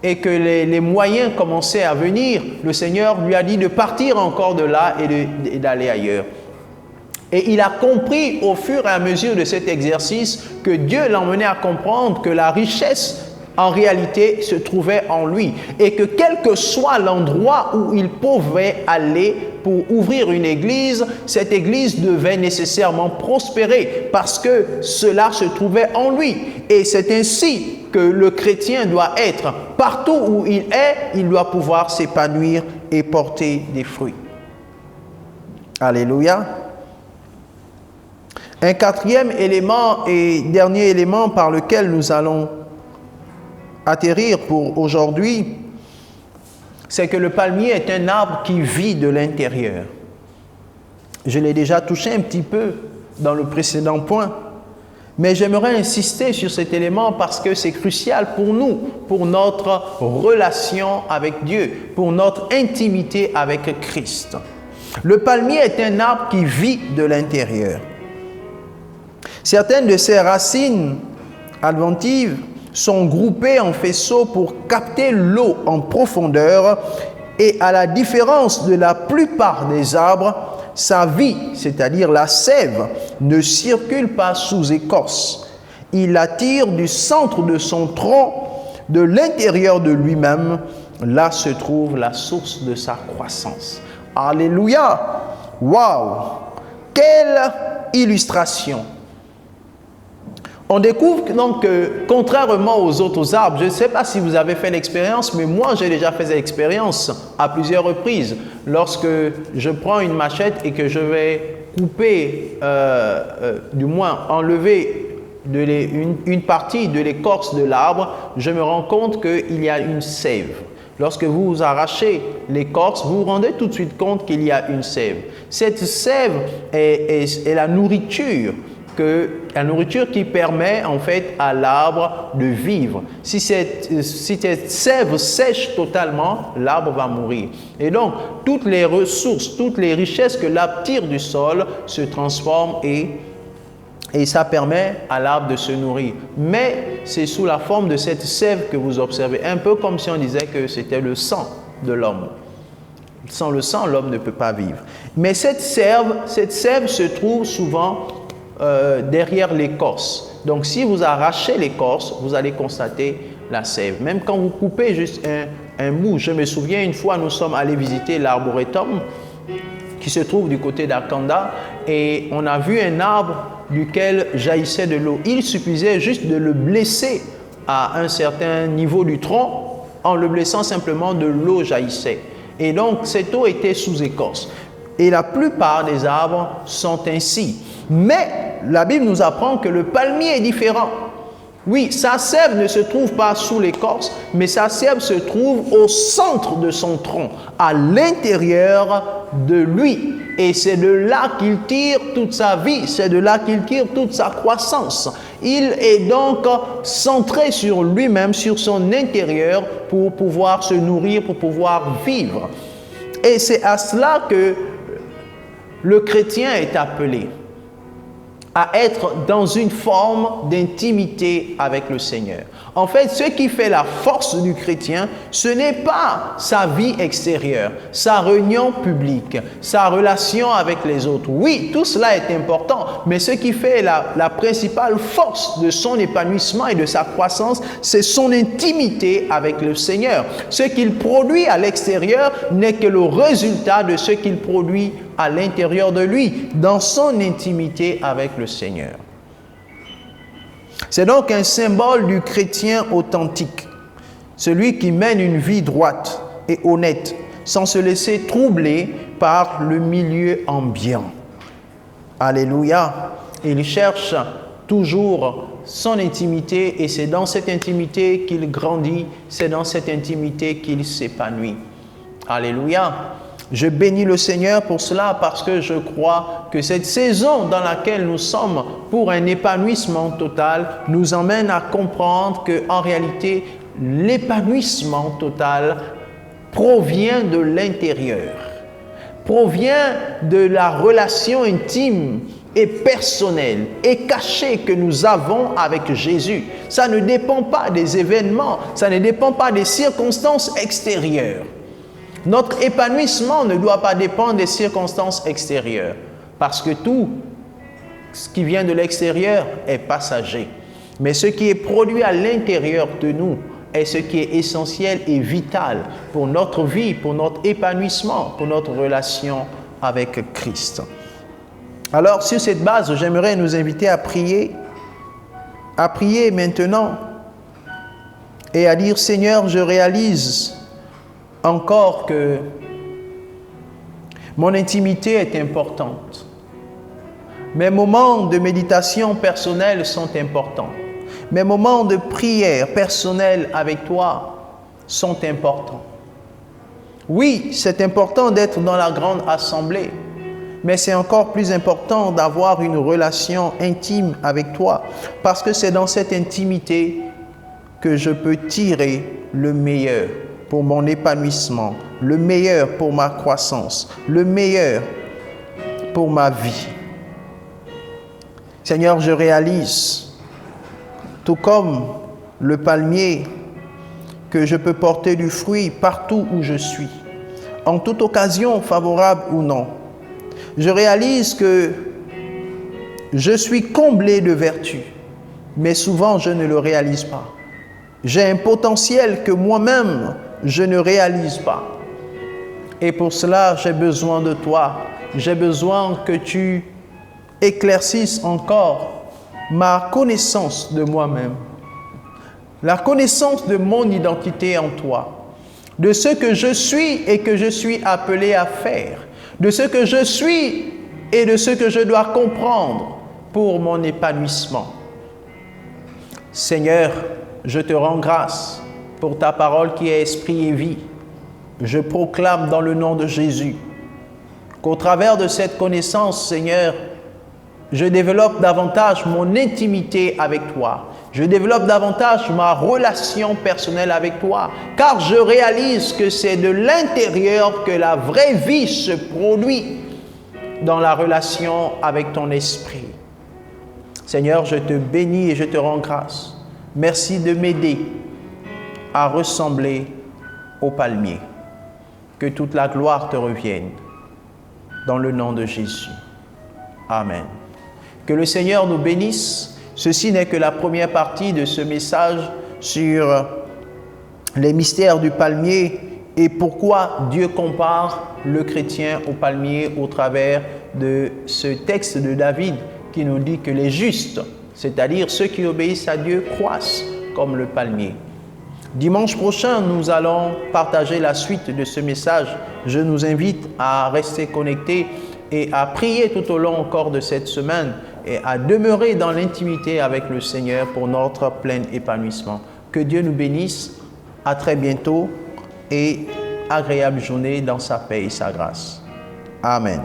et que les moyens commençaient à venir, le Seigneur lui a dit de partir encore de là et d'aller ailleurs. Et il a compris au fur et à mesure de cet exercice que Dieu l'emmenait à comprendre que la richesse en réalité se trouvait en lui et que quel que soit l'endroit où il pouvait aller pour ouvrir une église, cette église devait nécessairement prospérer parce que cela se trouvait en lui. Et c'est ainsi que le chrétien doit être. Partout où il est, il doit pouvoir s'épanouir et porter des fruits. Alléluia. Un quatrième élément et dernier élément par lequel nous allons atterrir pour aujourd'hui, c'est que le palmier est un arbre qui vit de l'intérieur. Je l'ai déjà touché un petit peu dans le précédent point, mais j'aimerais insister sur cet élément parce que c'est crucial pour nous, pour notre relation avec Dieu, pour notre intimité avec Christ. Le palmier est un arbre qui vit de l'intérieur. Certaines de ses racines adventives sont groupées en faisceaux pour capter l'eau en profondeur et à la différence de la plupart des arbres, sa vie, c'est-à-dire la sève, ne circule pas sous écorce. Il attire du centre de son tronc, de l'intérieur de lui-même. Là se trouve la source de sa croissance. Alléluia! Waouh! Quelle illustration! On découvre donc que, contrairement aux autres arbres, je ne sais pas si vous avez fait l'expérience, mais moi j'ai déjà fait l'expérience à plusieurs reprises. Lorsque je prends une machette et que je vais couper, du moins enlever une partie de l'écorce de l'arbre, je me rends compte qu'il y a une sève. Lorsque vous arrachez l'écorce, vous vous rendez tout de suite compte qu'il y a une sève. Cette sève est la nourriture qui permet en fait à l'arbre de vivre. Si cette sève sèche totalement, l'arbre va mourir. Et donc, toutes les ressources, toutes les richesses que l'arbre tire du sol se transforment et ça permet à l'arbre de se nourrir. Mais c'est sous la forme de cette sève que vous observez, un peu comme si on disait que c'était le sang de l'homme. Sans le sang, l'homme ne peut pas vivre. Mais cette sève se trouve souvent derrière l'écorce. Donc si vous arrachez l'écorce, vous allez constater la sève. Même quand vous coupez juste un bout. Je me souviens une fois, nous sommes allés visiter l'arboretum qui se trouve du côté d'Akanda et on a vu un arbre duquel jaillissait de l'eau. Il suffisait juste de le blesser à un certain niveau du tronc. En le blessant simplement, de l'eau jaillissait. Et donc cette eau était sous écorce. Et la plupart des arbres sont ainsi. Mais la Bible nous apprend que le palmier est différent. Oui, sa sève ne se trouve pas sous l'écorce, mais sa sève se trouve au centre de son tronc, à l'intérieur de lui. Et c'est de là qu'il tire toute sa vie, c'est de là qu'il tire toute sa croissance. Il est donc centré sur lui-même, sur son intérieur, pour pouvoir se nourrir, pour pouvoir vivre. Et c'est à cela que le chrétien est appelé, à être dans une forme d'intimité avec le Seigneur. En fait, ce qui fait la force du chrétien, ce n'est pas sa vie extérieure, sa réunion publique, sa relation avec les autres. Oui, tout cela est important, mais ce qui fait la principale force de son épanouissement et de sa croissance, c'est son intimité avec le Seigneur. Ce qu'il produit à l'extérieur n'est que le résultat de ce qu'il produit à l'intérieur de lui, dans son intimité avec le Seigneur. C'est donc un symbole du chrétien authentique, celui qui mène une vie droite et honnête, sans se laisser troubler par le milieu ambiant. Alléluia. Il cherche toujours son intimité et c'est dans cette intimité qu'il grandit, c'est dans cette intimité qu'il s'épanouit. Alléluia. Je bénis le Seigneur pour cela parce que je crois que cette saison dans laquelle nous sommes pour un épanouissement total nous emmène à comprendre qu'en réalité, l'épanouissement total provient de l'intérieur, provient de la relation intime et personnelle et cachée que nous avons avec Jésus. Ça ne dépend pas des événements, ça ne dépend pas des circonstances extérieures. Notre épanouissement ne doit pas dépendre des circonstances extérieures, parce que tout ce qui vient de l'extérieur est passager. Mais ce qui est produit à l'intérieur de nous est ce qui est essentiel et vital pour notre vie, pour notre épanouissement, pour notre relation avec Christ. Alors, sur cette base, j'aimerais nous inviter à prier maintenant et à dire, Seigneur, je réalise encore que mon intimité est importante. Mes moments de méditation personnelle sont importants. Mes moments de prière personnelle avec toi sont importants. Oui, c'est important d'être dans la grande assemblée, mais c'est encore plus important d'avoir une relation intime avec toi, parce que c'est dans cette intimité que je peux tirer le meilleur pour mon épanouissement, le meilleur pour ma croissance, le meilleur pour ma vie. Seigneur, je réalise, tout comme le palmier, que je peux porter du fruit partout où je suis, en toute occasion, favorable ou non. Je réalise que je suis comblé de vertu, mais souvent je ne le réalise pas. J'ai un potentiel que moi-même je ne réalise pas. Et pour cela, j'ai besoin de toi. J'ai besoin que tu éclaircisses encore ma connaissance de moi-même, la connaissance de mon identité en toi, de ce que je suis et que je suis appelé à faire, de ce que je suis et de ce que je dois comprendre pour mon épanouissement. Seigneur, je te rends grâce pour ta parole qui est esprit et vie. Je proclame dans le nom de Jésus qu'au travers de cette connaissance, Seigneur, je développe davantage mon intimité avec toi. Je développe davantage ma relation personnelle avec toi, car je réalise que c'est de l'intérieur que la vraie vie se produit dans la relation avec ton esprit. Seigneur, je te bénis et je te rends grâce. Merci de m'aider à ressembler au palmier. Que toute la gloire te revienne. Dans le nom de Jésus. Amen. Que le Seigneur nous bénisse. Ceci n'est que la première partie de ce message sur les mystères du palmier et pourquoi Dieu compare le chrétien au palmier au travers de ce texte de David qui nous dit que les justes, c'est-à-dire ceux qui obéissent à Dieu, croissent comme le palmier. Dimanche prochain, nous allons partager la suite de ce message. Je nous invite à rester connectés et à prier tout au long encore de cette semaine et à demeurer dans l'intimité avec le Seigneur pour notre plein épanouissement. Que Dieu nous bénisse. À très bientôt et agréable journée dans sa paix et sa grâce. Amen.